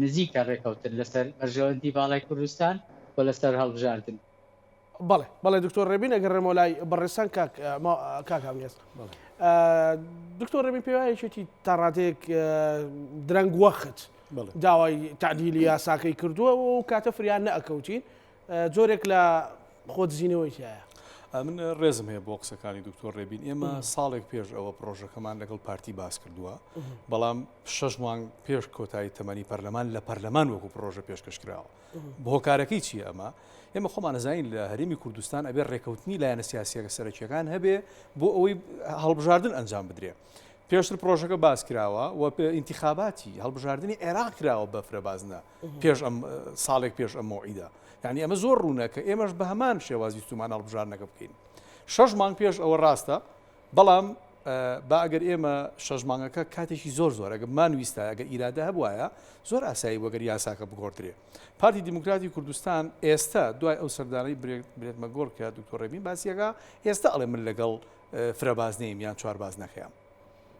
نزیکە ڕێکەوتن لەسەر بەرژەوەندی باڵای کوردستان و لەسەر هەڵبژاردن بەڵێ دکتۆر ڕێبین ئەگەر ڕێمۆلای بەڕێسان کاکامیێست دکتۆر ڕێبین پێ وایەکی تا ڕادێک درەنگ وەخت داوای تعدیلی یاساکەی کردووە و کاتە فریان نەئەکەوتین جۆرێک لە خۆتزیینەوەی تایە من ڕێزم هەیە بۆ قسەکانی دکتۆر ڕێبین ئێمە ساڵێک پێش ئەوە پرۆژەکەمان لەگەڵ پارتی باس کردووە بەڵام 6 مانگ پێش کۆتایی تەمەنی پەرلەمان لە پەرلەمان وەکو پرۆژە پێشکەشکراوە بۆ هۆکارەکەی چیە ئەمە ئێمە خۆمان نەزانین لە هەرێمی کوردستان ئەبێ ڕێکەوتنی لایەنە سیاسیەکە سەرەکیەکان هەبێ بۆ ئەوەی هەڵبژاردن ئەنجام بدرێ پێشتر پرۆژەکە باس کراوە و ئینتیخاباتی هەڵبژاردننی عێراق کراوە بە فرەبازنە پێش ئەم ساڵێک پێش ئەم مۆعیدا یعنی ئەمە زۆر ڕوونە کە ئێمەش بە هەمان شێوازی تومان هەڵبژاردنەکە بکەین 6 مانگ پێش ئەوە ڕاستە بەڵام با ئەگەر ئێمە 6 مانگەکە کاتێکی زۆر ئەگە مانویستە ئەگە ئیرادە هەبوایە زۆر ئاسایی وەگەر یاساکە بگۆڕدرێ پارتی دیموکراتی کوردستان ئێستا دوای ئەو سەردانەی برێتمەگۆڕ کە دکتۆر ڕێبین باسیەکە ئێستا ئەڵێ من لەگەڵ فرەبازنەیم یان چواربازنەکەیان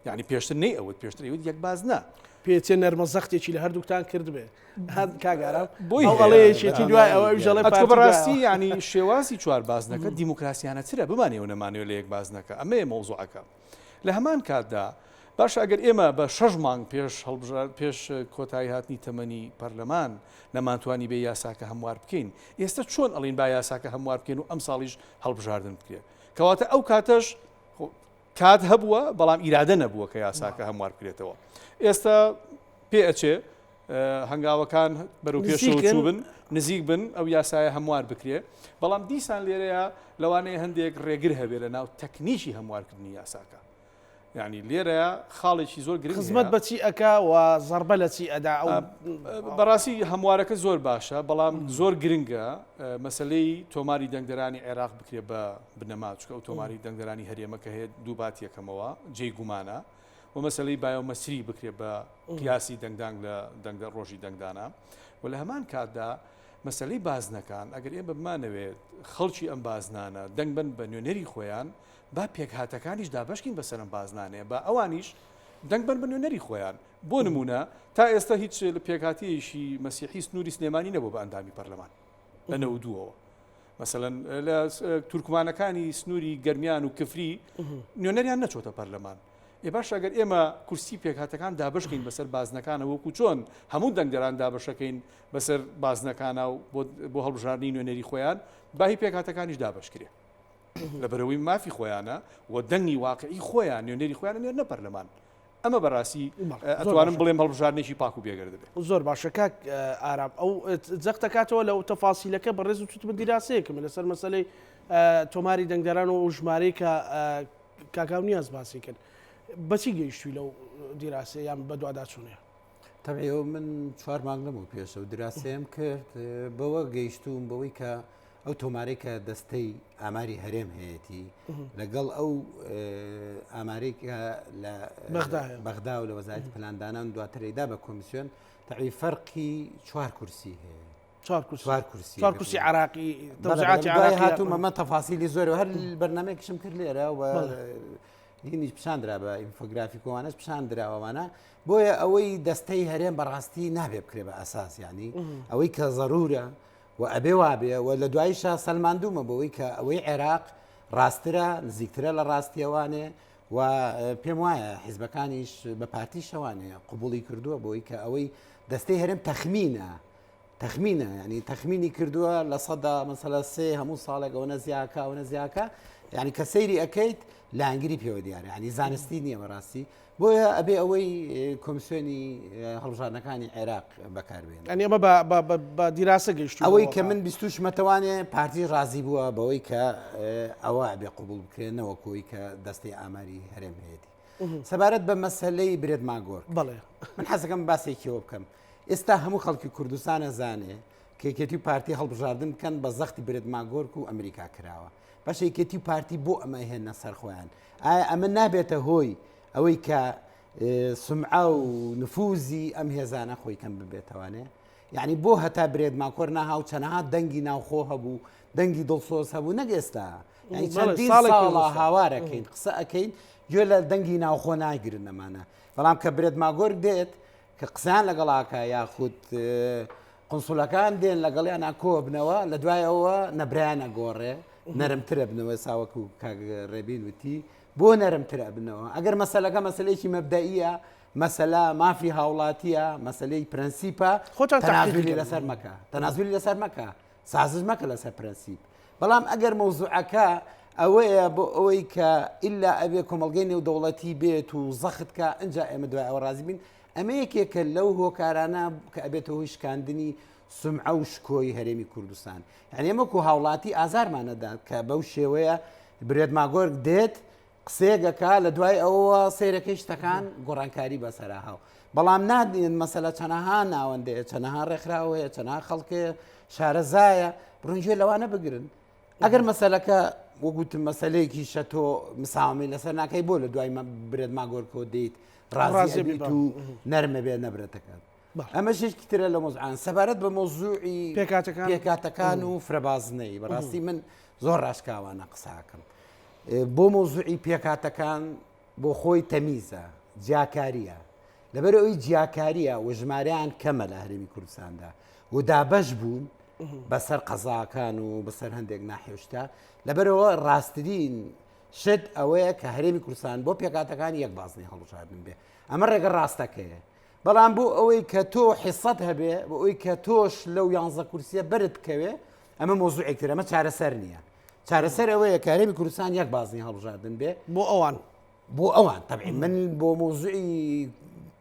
یعنی پێشتر نەی ئەوت پێشتر ئەوت یەک بازنە پێچێ نەرمە زەختێکی لە هەردووکتان کرد بێ کاگارم بۆیڵەیەکی دوای ئەوە ژەڵێ بەڕاستی ینی شێوازی چواربازنەکە دیموکراسیانە چرە بمانێەوە نەمانێت لە یەک بازنەکە ئەمەیە مەوزوعەکە لە هەمان کاتدا باش ئەگەر ئێمە بە 6 مانگ پێش کۆتایی هاتنی تەمەنی پەرلەمان نەمانتوانی بێ یاساکە هەموار بکەین ئێستا چۆن ئەڵین با یاساکە هەموار بکەین و ئەم ساڵیش هەڵبژاردن بکرێت کەواتە ئەو کاتەش کات هەبووە بەڵام ئیرادە نەبووە کە یاساکە هەموار بکرێتەوە ئێستا پێ ئەچێ هەنگاوەکان بەرەو پێشوو بن نزیک بن ئەو یاسایە هەموار بکرێ بەڵام دیسان لێرەیە لەوانەیە هەندێک ڕێگر هەبێ لە ناو تەکنیکی هەموارکردنی یاساکە یعنی لێرەیە خاڵێکی زۆر گرنگ خزمەت بەچی ئەکا و زەربە لە چی ئەدا بەڕاستی هەموارەکە زۆر باشە بەڵام زۆر گرنگە مەسلەی تۆماری دەنگدەرانی عێراق بکرێ بە بنەما چکە ئەو تۆماری دەنگدەرانی هەرێمە کە هەیە دوو بات یەکەمەوە جێی گومانە و مەسلەی بایۆمەسری بکرێت بە قیاسی دەنگدان لە دەنگدە ڕۆژی دەنگدانە و لە هەمان کاتدا مەسلەی بازنەکان ئەگەر ئێمە بمانەوێت خەڵکی ئەم بازنانە دەنگ بن بە نوێنەری خۆیان با پێکهاتەکانیش دابشکین بەسەرم بازنانەیە بە ئەوانیش دەنگ بن بە نوێنەری خۆیان بۆ نمونە تا ئێستا هیچ لە پێکاتیشی مەسیحی سنووری سلێمانی نەبوو بە ئەندامی پەرلەمان لە نەودووەوە مثلەن لە تورکمانەکانی سنووری گەرمیان و کفری نوێنەریان نەچۆتە پەرلەمان ێ باش ئەگەر ئێمە کورسی پێکهاتەکان دابشکین بەسەر بازنەکانە وەکو چۆن هەموو دەنگدەران دابشەکەین بەسەر بازنەکانە و بۆ هەڵبژاردننی نوێنەری خۆیان باهی پێکهاتەکانیش دابشکرێ لە بەرەوەی مافی خۆیانە و دەنگی واقعی خۆیان نوێنەری خۆیان نێرنە پەرلەمان ئەمە بەڕاستی ئەتوانم بڵێم هەڵبژاردنێکی پاک و بێگەر دەبێت زۆر باشە کاک ئارام ئەو جەخت دەکاتەوە لەو تەفاسیلەکە بە ڕێز و توت من دیراسەیەکم لەسەر مەسلەی تۆماری دەنگدەران و ژمارەی کە کاکاو نیاز باسی کرد بەچی گەیشتووی لەو دیراسە یان بە دوواداچوونەیە تەبیەوە من 4 مانگ لەمەوە پێشە و دراسەیەم کرد بەوە گەیشتوم بەوەی کە ئەو تۆمارەی کە دەستەی ئاماری هەرێم هەیەی لەگەڵ ئەو ئامارێکە لە بەغدا و لە وەزارەتی پلاندانان دواترێدا بە کۆمیسیۆن تەعوی فەرقی 4 کورسی هەیە 4 کورسی عراقی تەوزیعاتی عراقی هاتوومە مە تەفاسیلی زۆر هەر بەرنامەیەکشم کرد لێرە و هینیش پیشاندرا بە ئینفۆگرافیکۆوانش پیشاندراوەوانە بۆیە ئەوەی دەستەی هەرێم بەڕاستی نابێ بکرێ بە ئەساس ینی ئەوەی کە ضرورە و ئەبێ وابێ و لە دواییشە سەلماندوومە بەوەی کە ئەوەی عێراق ڕاسترە نزیکترە لە ڕاستیەوانێ و پێم وایە حیزبەکانیش بە پارتی شەوانەیە قوبوڵی کردووە بۆی کە ئەوەی دەستەی هەرێم تەخمینە ینی تەخمینی کردووە لە سەدا مەسەلە سێ هەموو ساڵێک ئەوە نەزیاکە و نەزیاکە ینی کە سەیری ئەەکەیت لانگری پێوە دیارە ینی زانستی نییە بەڕاستی بۆیە ئەبێ ئەوەی کۆمیسیۆنی هەڵبژاردنەکانی عێراق بەکاربێن ئەنی ئەمە بە دیراسە گەیشتووە ئەوەی کە من 20 مەتەوانێ پارتی ڕازی بووە بەوەی کە ئەوە ئەبێ قوبول بکرێنەوە کۆی کە دەستی ئاماری هەرێم هەیەی سەبارەت بە مەسەلەی برێت ماگۆر بەڵێ من حەزەکەم باسێکیەوە بکەم ئێستا هەموو خەڵکی کوردستان ئەزانێ کێکێتی پارتی هەڵبژاردن بکەن بە زەختی برێت ماگۆرک و ئەمریکا کراوە باشە یەکێتی پارتی بۆ ئەمە هێنە سەر خۆیان ئایا ئەمە نابێتە هۆی ئەوەی کە سمعە و نفوزی ئەم هێزانە خۆی کەم ببێتەوانێ یعنی بۆ هەتا برێت ماکۆر ناهاو چەنەها دەنگی ناوخۆ هەبوو دەنگی دڵسۆز هەبوو نەگەێستا یعنی چەندین ساڵە هاوارەکەین قسە ئەەکەین گوێ لە دەنگی ناوخۆ ناگرن ئەمانە بەڵام کە برێت ماگۆر دێت کە قسەیان لەگەڵاکە یاخود قنسوڵەکان دێن لەگەڵیان ناکۆ بنەوە لە دوایەوە نەبرایانە گۆڕێ نەرمترە بنەوە ساوەکو ڕێبین وتی بۆ نەرمترە بنەوە ئەگەر مەسەلەکە مەسلەیەکی مەبدەئیە مەسەلا مافی هاوڵاتیە مەسلەی پرەنسیپە تەنازولی لەسەر مەکە تەنازولی لەسەر مەکە سازش مەکە لەسەر پرەنسیپ بەڵام ئەگەر مەوزوعەکە ئەوەیە بۆ ئەوەی کە ئللا ئەبێ کۆمەڵگەی نێودەوڵەتی بێت و زەختکە ئەنجا ئێمە دوای ئەوە ڕازی بین ئەمە یەکێکە لەو هۆکارانە کە ئەبێتەوە هۆی شکاندنی سمعە و شکۆی هەرێمی کوردستان یعنی ئێمەکو هاوڵاتی ئازارمانەدا کە بەو شێوەیە برێت ماگۆرگ دێت قسێگەکە لە دوای ئەوە سیرەکەی شتەکان گۆڕانکاری بەسەرا هاو بەڵام نادین مەسەلە چەنەها ناوەندەیە چەنەها ڕێکخراوەیە چەنەها خەڵکێ شارەزایە بڕۆنجێ لەوانە بگرن ئەگەر مەسەلەکە وەگوتم مەسەلەیەکی شەتۆ مساوامی لەسەر ناکەی بۆ لە دوای برێت ماگۆرکۆ دێیت ڕازی بیت و نەرمە بێ نەبرێتەکەات ئەمە شێشکی ترە لە مۆزعان سەبارەت بە مۆزوعی پێکاتەکان و فرەبازنەی بەڕاستی من زۆر ڕاشکاوانە قساکەم بۆ مۆزوعی پێکاتەکان بۆ خۆی تەمیزە جیاکاریە لەبەر ئەوی جیاکاریە و ژمارەیان کەمە لە هەرێمی کوردستاندا و دابەش بوون بەسەر قەزاکان و بەسەر هەندێک ناحێشتا لەبەرەوە ڕاستترین شت ئەوەیە کە هەرێمی کوردستان بۆ پێکاتەکان یەک بازنی هەڵبژاردن بێ ئەمە ڕێگە ڕاستەکەیە بەڵام بۆ ئەوەی کە تۆ حیسەت هەبێ بۆ ئەوی کە تۆش لەو 11 کورسیە بەرت کەوێ ئەمە مۆزوعێکتر ئەمە چارەسەر نییە چارەسەر ئەوەیە کە هەرێمی کوردستان یەک بازنی هەڵبژاردن بێ بۆ ئەوان تەبعی من بۆ مۆزوعی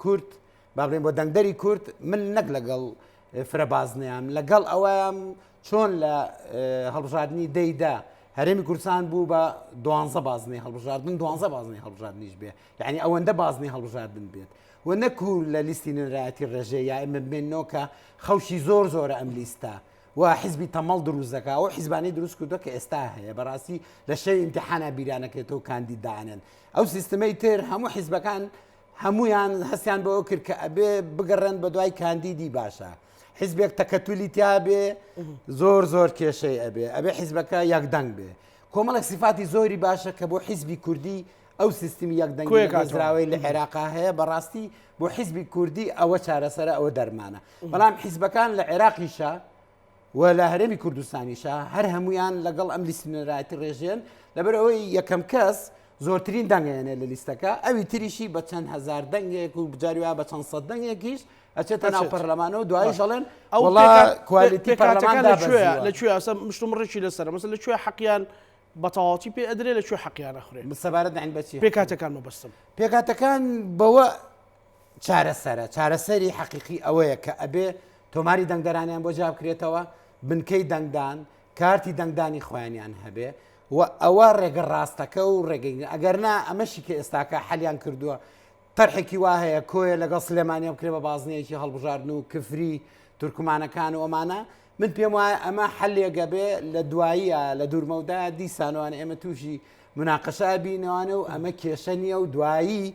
کورد با بڵێن بۆ دەنگدەری کورد من نەک لەگەڵ فرەبازنیان لەگەڵ ئەوەم چۆن لە هەڵبژاردننی دەیدا هەرێمی کوردستان بوو بە 12 بازنی هەڵبژاردن 12 بازنی هەڵبژاردنیش بێ یعنی ئەوەندە بازنی هەڵبژاردن بێت و نەکو لە لیستی نوێنەرایەتی ڕێژەیە یا ئێمە بمێنەوە کە خەوشی زۆرە ئەم لیستە و حیزبی تەمەڵ دروست دەکا و حیزبانی دروست کردووە کە ئێستا هەیە بەڕاستی لە شەوی ئیمتیحانە بیرانەکەێتەوە کاندیددانن ئەو سیستمەی تر هەموو حیزبەکان هەمویان هەستیان بەوە کرد کە ئەبێ بگەڕێن بە دوای کاندیدی باشە حیزبێک تەکەتولی تیا بێ زۆر کێشەی ئەبێ حیزبەکە یەکدەنگ بێ کۆمەڵێک سیفاتی زۆری باشە کە بۆ حیزبی کوردی ئەو سیستمی یەکدەنگی گەزراوەی لە عێراقا هەیە بەڕاستی بۆ حیزبی کوردی ئەوە چارەسەرە ئەوە دەرمانە بەڵام حیزبەکان لە عێراقیشە و لە هەرێمی کوردستانیشە هەر هەمویان لەگەڵ ئەم لیستنەرایەتی ڕێژێن لەبەرەوەی یەکەم کەس زۆرترین دەنگێنێ لە لیستەکە ئەوی تریشی بە چەند هزار دەنگێک و بجاریوا بە چەند سەد دەنگێکیش ئەچێتە ناو پەرلەمانەوە دوای دەڵێن وڵا کوالیتی پەرلەمان لەکوێ ئەسە مشتم ڕێکی لەسەر مەسەل لەکوێ حەقیان بەتەواتی پێ ئەدرێ لەکوێ حەقیان ئەخورێ سەبارەت داین بەچی پێکاتەکان مەبەستم پێکاتەکان بەوە چارەسەری حەقیقی ئەوەیە کە ئەبێ تۆماری دەنگدەرانیان بۆ جا بکرێتەوە بنکەی دەنگدان کارتی دەنگدانی خۆیانیان هەبێ و ئەوە ڕێگە ڕاستەکە و ڕێگەی ئەگەرنا ئەمەشی کە ئێستاکە حەلیان کردووە تەرحێکی وا هەیە کۆیە لەگەڵ سلێمانیان بکرێ بە بازنەیەکی هەڵبژاردن و کفری تورکمانەکان و ئەمانە من پێم وایە ئەمە حەلێگە بێ لە دواییە لە دوورمەودا دیسانوانە ئێمە تووشی مناقەشە بینەوانە و ئەمە کێشە نییە و دوایی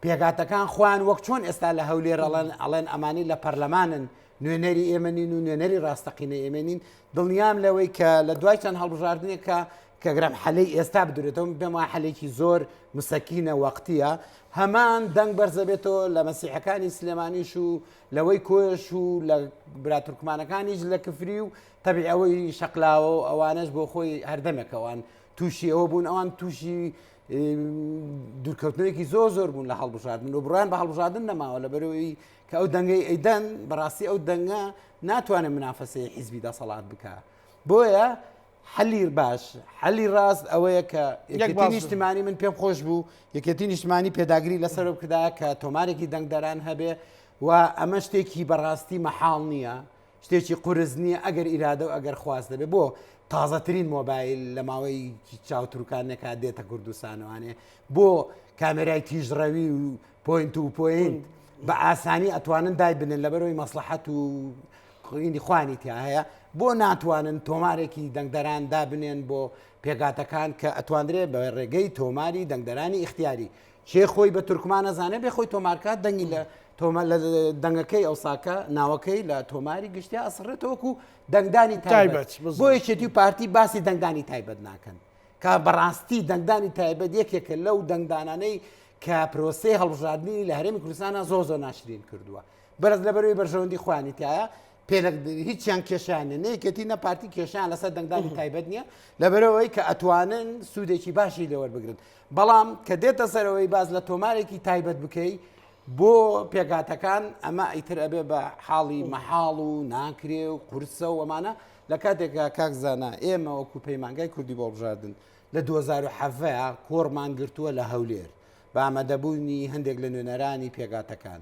پێگاتەکان خوان وەک چۆن ئێستا لە هەولێر ئەڵێن ئەمانی لە پەرلەمانن نوێنەری ئێمەنین و نوێنەری ڕاستەقینە ئێمەنین دڵنیام لەوەی کە لە دوای چەند هەڵبژاردنێکە کە گرم حەلەی ئێستا بدورێتەوە بێم وایە حەلێکی زۆر مسەکینە وەقتیە هەمان دەنگ بەرزە بێتەوە لە مەسیحەکانی سلێمانیش و لەوەی کۆش و لە برا تورکمانەکانیش لە کفری و تەبیع ئەوەی شەقلاوە و ئەوانش بۆ خۆی هەردەمێکەوەوان تووشی ئەوە بوون ئەوان تووشی دوورکەوتنەوەیەکی زۆر بوون لە هەڵبژاردن و بڕیان بە هەڵبژاردن نەماوە لە بەرەوەی کە ئەو دەنگەی ئەیدەن بەڕاستی ئەو دەنگە ناتوانێت منافەسەی حیزبی دەسەڵات بکە بۆیە حەلی باش حەلی ڕاست ئەوەیە کە یەکێتی نیشتیمانی من پێم خۆش بوو یەکێتی نیشتیمانی پێداگری لەسەر بکردا کە تۆمارێکی دەنگدەران هەبێ و ئەمە شتێکی بەڕاستی مەحاڵ نییە شتێکی قورس نییە ئەگەر ئیرادە و ئەگەر خواست دەبێت بۆ تازەترین مۆبایل لە ماوەی چاوتروکانێکا دێتە کوردستانوانێ بۆ کامێرای تیژڕەوی و پۆینت و پۆینت بە ئاسانی ئەتوانن دای بنن لەبەرەوەی مەسلحەت و قڕینی خوانی تیا هەیە بۆ ناتوانن تۆمارێکی دەنگدەران دابنێن بۆ پێگاتەکان کە ئەتواندرێت بە ڕێگەی تۆماری دەنگدەرانی اختیاری چێ خۆی بە تورکمان نەزانێت بێ خۆی تۆمارکات دەنگی لە دەنگەکەی ئەوساکە ناوەکەی لە تۆماری گشتیا ئەسڕێتەوەکو دەنگدانی تایبەت بۆ یەکێتی و پارتی باسی دەنگدانی تایبەت ناکەن کە بەڕاستی دەنگدانی تایبەت یەکێکە لەو دەنگدانانەی کە پرۆسەی هەڵبژاردننی لە هەرێمی کوردستانە زۆر ناشرین کردووە بەرز لەبەرەوەی بەرژەوەندی خوانی تایە هیچیان کێشانە نەیەکەتی نە پارتی کێشان لەسەر دەنگدانی تایبەت نییە لەبەرەوەی کە ئەتوانن سوودێکی باشی لەوەربگرن بەڵام کە دێتە سەرەوەی باز لە تۆمارێکی تایبەت بکەی بۆ پێگاتەکان ئەمە ئیتر ئەبێ بە حاڵی مەحاڵ و ناکرێ و قورسە و ئەمانە لە کاتێکا کاکزانە ئێمە وەکو پەیمانگای کوردی بۆ بژاردن لە 2007 کۆڕمان گرتووە لە هەولێر بە ئامادەبوونی هەندێک لە نوێنەرانی پێگاتەکان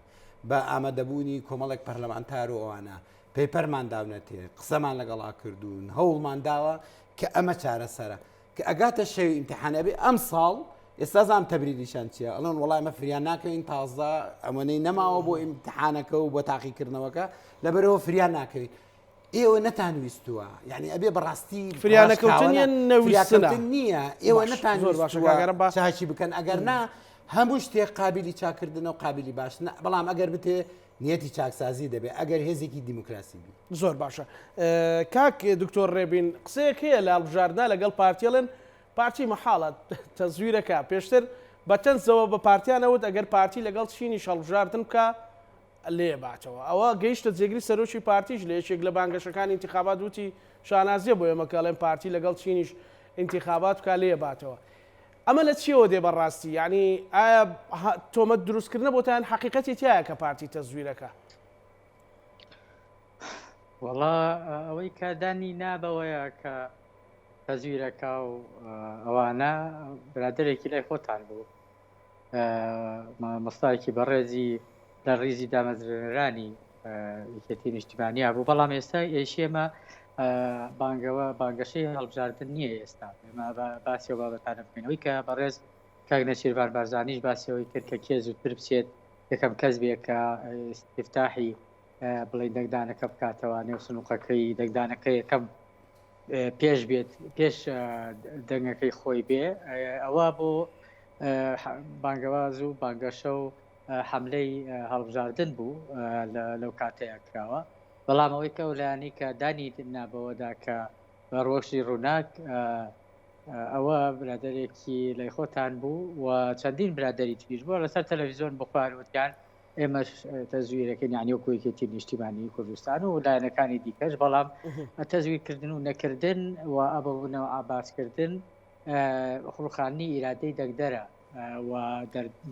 بە ئامادەبوونی کۆمەڵێک پەرلەمانتار و ئەوانە پەیپەرمان داونەتێ قسەمان لەگەڵا کردوون هەوڵمان داوە کە ئەمە چارەسەرە کە ئەگاتە شەوی ئیمتحانەبێ ئەم ساڵ ئێستا زام تەبریدیشان چیە ئەڵێن وەڵای ئەمە فریان ناکەین تازە ئەمەەی نەماوە بۆ ئیمتحانەکە و بۆ تاقیکردنەوەکە لەبەرەوە فریان ناکەوین ئێوە نەتانویستووە یعنی ئەبێ بەڕاستی فریانەکەوتنیان نەویستن نییە ئێوە نەتانویستوە چاچی بکەن ئەگەر نا هەموو شتێک قابلی چاکردنەوە قابلی باش بەڵام ئەگەر بتێ نیەتی چاکسازی دەبێت ئەگەر هێزێکی دیموکراسی بی زۆر باشە کاک دکتۆر ڕێبین قسەیەک هەیە لە هەڵبژاردنە لەگەڵ پارتیڵن پارتی مەحاڵە تەزویرەکە پێشتر بە چەند زەوە بە پارتیانەوت ئەگەر پارتی لەگەڵ چینی هەڵبژاردن بکە لێ باتەوە ئەوە گەیشتە جێگری سەرۆکی پارتیش لە یەکێک لە بانگەشەکانی انتخابات وتی شانازیە بۆ ئێمەکەڵێن پارتی لەگەڵ چینیش انتخابات بکە لێ باتەوە ئەمە لە چیەوە دێ بەڕاستی یعنی ئایا تۆمەت دروستکردنە بۆتان حقیقەتی تایە کە پارتی تەزویرەکە وەڵا ئەوەی کادانی نابەوەیە کە تەزویرەکە و ئەوانە برادێکی لای خۆتان بوو مەستایەکی بەڕێزی لە ڕیزی دامەزرێنەرانی یەکێتی نیشتیمانیا بوو بەڵام ئێستا ئێشێمە بانگەشەی هەڵبژاردن نییە ئێستا ئێمە باسی و بابەتانە بکەینەوەی کە بەڕێز کاک نەچیروان بارزانیش باسیەوەی کرد کە کێ زووتر بچێت یەکەم کەس بێ کە ئیفتاحی بڵێ دەنگدانەکە بکاتەوە نێو سنووقەکەی دەنگدانەکە یەکەم پێش بێت پێش دەنگەکەی خۆی بێ ئەوە بۆ بانگەواز و بانگەشە و حملەی هەڵبژاردن بوو لەو کاتەیە کراوە بەڵام ئەوەی کە لایەنی کە دانی نابەوەدا کە ڕۆژی ڕووناک ئەوە برادێکی لای خۆتان بوو و چەندین برادری تریش بووە لەسەر تەلەڤیزۆن بخواروتیان ئێمەش تەزویرەکەی یانیۆکویەتی نیشتیمانی کوردستان و لایەنەکانی دیکەش بەڵام تەزویرکردن و نەکردن و ئەبوونەوە ئاباسکردن خوڵخانی ئیرادەی دەنگدەرە و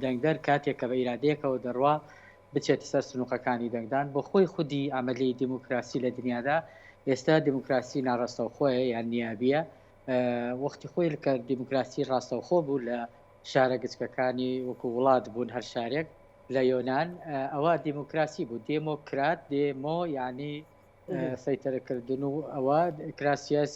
دەنگدەر کاتێک کە بە ئیرادەیەکەوە دەڕوا بچێتە سەر سنووقەکانی دەنگدان بۆ خۆی خودی ئەمەلی دیموکراسی لە دنیادا ئێستا دیموکراسی ناڕاستەوخۆیە یان نیابیە وەختی خۆی کە دیموکراسی ڕاستەوخۆ بوو لە شارە گچکەکانی وەکو وڵات بوون هەر شارێک لە یۆناان ئەوە دیموکراسی بوو دێمۆکرات دێمۆ یعنی سەیتەرەکردن و ئەوە کراسیاس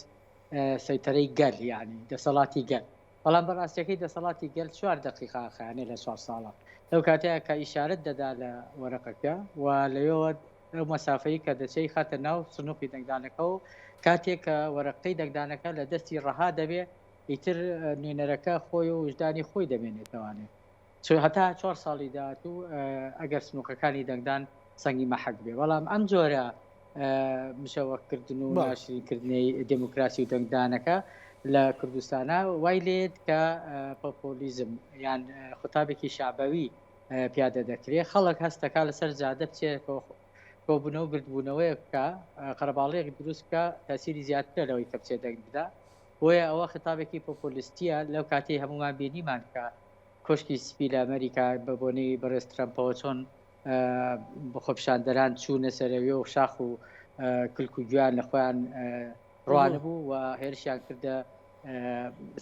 سەیتەرەی گەل یعنی دەسەڵاتی گەل بەڵام بەڕاستیەکەی دەسەڵاتی گەل 4 دقیقا خانێ لە 4 ساڵە لەو کاتەیە کە ئیشارەت دەدا لە وەرەقەکە و لەوێوە ئەو مەسافەی کە دەچەی خاتە ناو سنووقی دەنگدانەکە و کاتێک کە وەرەقەی دەنگدانەکە لە دەستی ڕەها دەبێ ئیتر نوێنەرەکە خۆی و وجدانی خۆی دەمێنێتوانێت هەتا 4 ساڵی داات و ئەگەر سنووقەکانی دەنگدان سەنگی مەحەک بێ بەڵام ئەم جۆرە مشەوەکردن و ناشرینکردنی دموکراسی و دەنگدانەکە لە کوردستانە وای لێت کە پۆپۆلیزم یان خوتابێکی شعبەوی پیادە دەکرێت خەڵک هەستەکە لەسەر جادە بچێت کۆبوونەوە گردبوونەوەی بکە قەرەباڵەیەک دروست بکە تاسیری زیاتر لەوەی کە بچێت دەنگ بدا بۆیە ئەوە خطابێکی پۆپۆلیستیە لەو کاتی هەمومان بینیمان کە کۆشکی سپی لە ئەمریکا بە بۆنەی بەڕێز ترەمپەوە چۆن بەخۆپشاندەران چوونە سەرەوێ و شاخ و کلک و گویان لە خۆیان ڕوانە بوو و هێرشیان کردە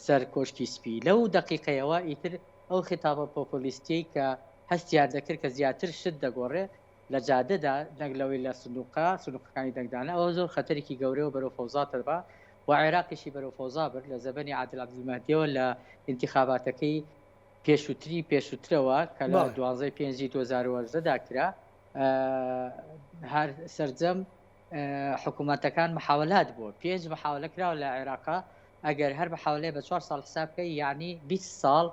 سەر کۆشکی سپی لەو دقیقەیەوە ئیتر ئەو خطابە پۆپۆلیستی کە هەستیان دەکرد کە زیاتر شت دەگۆڕێ لە جادەدا نەگلەوەی لە سنووقەکانی دەنگدانە ئەوە زۆر خەتەرێکی گەورەوە بەرەو فەوزاتر بە و عێراقیشی بەرەو فەوزا بر لە زەبەنی عادل عەبدولمەهدیەوە لە انتخاباتەکەی پێشووترەوە کە لە 12/5/2018 کرا هەر سەرجەم حکوومەتەکان محاولات بووە 5 محاولە کراوە لە عێراقا ئەگەر هەر محاولەیە بە 4 ساڵ حسابکەی یعنی 20 ساڵ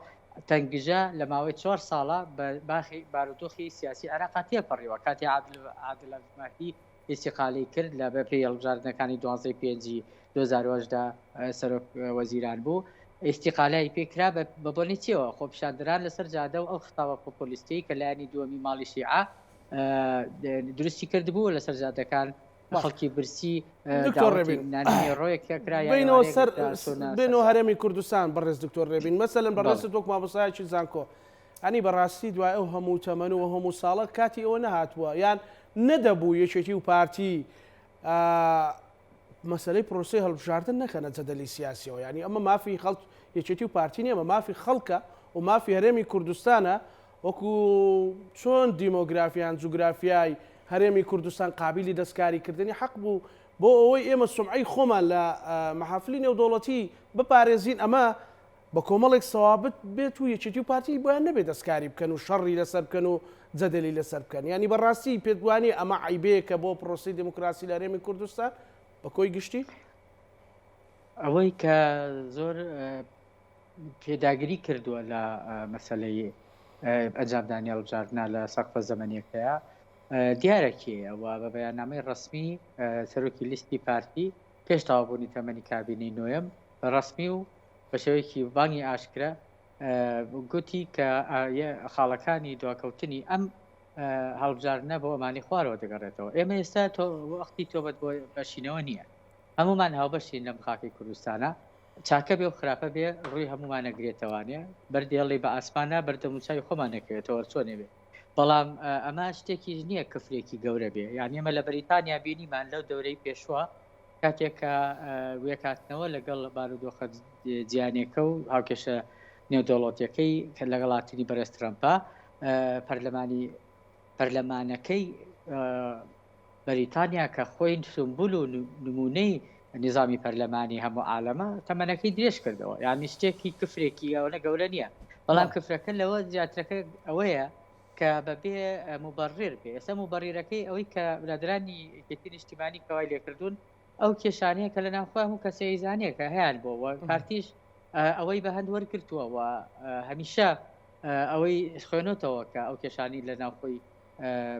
تەنگژە لە ماوەی 4 ساڵە بە باخی بارودۆخی سیاسی عێراقا تێپەڕیوە کاتی عادل عەبدولمەهدی ئیستیقالی کرد لە بەپێی هەڵبژاردنەکانی 12/5/2018 سەرۆک وەزیران بوو ئیستیقالای پێکرا بە بۆنی چیەوە خۆپیشاندەران لەسەر جادە و ئەو خطابە پۆپۆلیستی کە لایەنی دووەمی ماڵی شیعە دروستی کردبوو لەسەر جادەکان خەڵکی برسی ڕۆیەکبینەوە سەر بێنەوە هەرێمی کوردستان بەڕێز دکتۆر ڕێبین مەسەلەن بەڕێست وەک مامۆستایەکی زانکۆ ئەنی بەڕاستی دوای ئەو هەموو تەمەن و هەموو ساڵە کاتی ئەوە نەهاتووە یان نەدەبوو یەکێتی و پارتی مەسلەی پرۆسی هەڵبژاردن نەکەنە جەدەلی سیاسیەوە ینی ئەمە مافی خەڵک یەکێتی و پارتی نیە ئەمە مافی خەڵکە و مافی هەرێمی کوردستانە وەکو چۆن دیمۆگرافیان جوگرافیای هەرێمی کوردستان قابلی دەستکاریکردنی حەق بوو بۆ ئەوەی ئێمە سومعی خۆمان لە مەحافلی نێودەوڵەتی بپارێزین ئەمە بە کۆمەڵێک سەوابت بێت و یەکێتی و پارتی بۆیان نەبێت دەستکاری بکەن و شەڕی لەسەر بکەن و جەدەلی لەسەر بکەن ینی بەڕاستی پێدوانی ئەمە عیبەیەکە بۆ پرۆسی دموکراسی لە هەرێمی کوردستان بە کۆی گشتی ئەوەی کە زۆر پێداگیری کردووە لە مەسەلەی ئەنجامدانی هەڵبژاردنە لە سەقفە زەمەنیەکەیە دیارەکیە و بە بەیاننامەی ڕسمی سەرۆکی لیستی پارتی پێش تەواوبوونی تەمەنی کابینەی نوێم ڕسمی و بە شێوەیەکی بانگی ئاشکرا گوتی کە خاڵەکانی دواکەوتنی ئەم هەڵبژاردنە بۆ ئەمانی خوارەوە دەگەڕێتەوە ئێمە ئێستا وەختی تۆبەت بۆ بەشینەوە نییە هەمومان هاوبەشین لەم خاکی کوردستانە چاکە بێ و خراپە بێ ڕووی هەمومان نەگرێتەوانێ بەردێڵی بە ئاسمانە بەردەموچای خۆمان نەکەوێتەوە چۆنێ بێ بەڵام ئەمە شتێکی نییە کفرێکی گەورە بێ یعنی ئێمە لە بەریتانیا بینیمان لەو دەورەی پێشوە کاتێککە وێکاتنەوە لەگەڵ بارودۆخە جیانێکە و هاوکێشە نێودەوڵەتیەکەی کە لەگەڵاتنی بەرز ترەمپە پەرلەمانەکەی بەریتانیا کە خۆی سمبول و نمونەی نظامی پەرلەمانی هەموو عالەمە تەمەنەکەی درێژ کردەوە یعنی شتێکی کفرێکی ئەوە گەورە نییە بەڵام کفرەکە لەوە زیاترەکە ئەوەیە کە بەبێ موبەڕێر بێ ئێستا موبەڕێرەکەی ئەوەی کە برادرانی یەکێتی نیشتیمانی کەوای لێکردوون ئەو کێشانەیە کە لە ناوخوا هەموو کەسەی زانەیە کە هەیەیان بۆ پارتیش ئەوەی بە هەند وەرگرتووە و هەمیشە ئەوەی خوێنەوە کە ئەو کێشانی لە ناوخۆی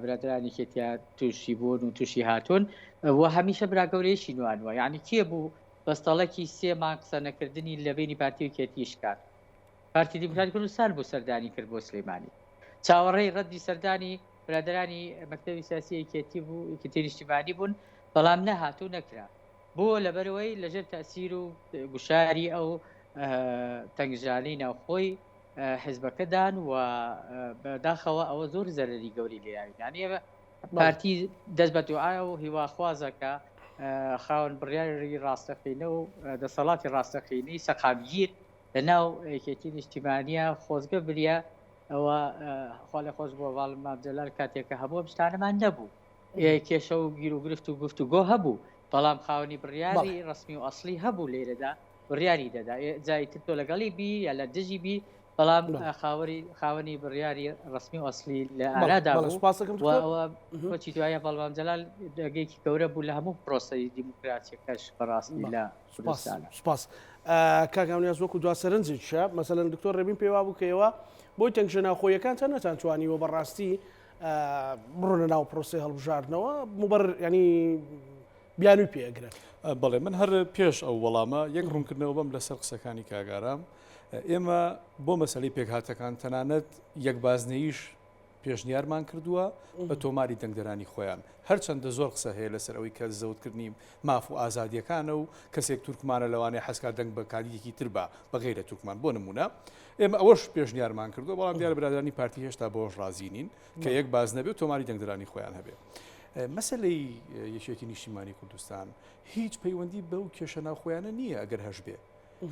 برادرانی کێتیا تووشی بوون و تووشی هاتوون و هەمیشە براگەورەیەشی نوانوە یعنی کێ بوو بەستەڵەکی 3 مانگ قسە نەکردنی لە بینی پارتی و کێتیشکات پارتی دیموکراتی کوردستان بوو سەردانی کرد بۆ سلەیمانی چاوەڕێی ڕەدی سەردانی برادرانی مەکتەبی سیاسی کێتی بوو کێتی نیشتیمانی بوون بەڵام نەهاتوو نەکرا بۆ لەبەرەوەی لەژێر تەسیر و گوشاری ئەو تەنگژانەی ناوخۆی حزبەکەدان و بەداخەوە ئەوە زۆر زەرری گەوری لێیاوی پارتی دەست بە دوعاە و هیواخوازەکە خاوەن بڕیاری ڕاستەقینە و دەسەڵاتی ڕاستەقینەی سەقامگیر لە ناو یەکێتی نیشتیمانیە خۆزگە بریا ئەوە خوا لە خۆش بۆ ڤاڵ مامجەلال کاتێکە هەموو شتانەمان نەبوو کێشە و گیر و گرفت و گفتوگۆ هەبوو بەڵام خاوەنی بڕیاری ڕسمی و ئەسلی هەبوو لێرەدا بڕیاری دەدا جای تر تۆ لەگەڵی بی یا لە دژی بی بەڵام خاوەنی بڕیاری ڕسمی و ئەسلی لە ئارادا بوو بۆچی دوایە بەڵمامجەلال دەگەیەکی گەورە بوو لە هەموو پرۆسەی دیموکراتیەکەش بەڕاستی لە کوردستانە. سپاس کاکاونیاز وەکو دواسەرنجیشە مەسەلەن دکتۆر ڕێبین پێوا بوو کەەوە بۆی تەنگژە ناوخۆیەکانتان نەتانتوانیوە بەڕاستی بڕۆنە ناو پرۆسی هەڵبژاردنەوە مبەر ینی بیانووی پێگرێت. بەڵێ من هەر پێش ئەو وەڵامە یەک ڕوونکردنەوە بەم لەسەر قسەکانی کاگارام ئێمە بۆ مەسەلەی پێکهاتەکان تەنانەت یەک بازنەیش پێشنیارمان کردووە بە تۆماری دەنگدەرانی خۆیان هەرچەندە زۆر قسە هەیە لەسەر ئەوەی کە زەوتکردنی ماف و ئازادیەکانە و کەسێک تورکمانە لەوانەیە حەسکا دەنگ بە کاریەکی تر بە بەغیرە تورکمان بۆ نمونە ئێمە ئەوەش پێشنیارمان کردووە بەڵام دیارە برادرانی پارتی هێشتا بۆش ڕازی نین کە یەک باز نەبێت تۆماری دەنگدەرانی خۆیان هەبێت. مەسەلەی یەکێتی نیشتیمانی کوردستان هیچ پەیوەندی بەو کێشە ناوخۆیانە نییە ئەگەر هەش بێ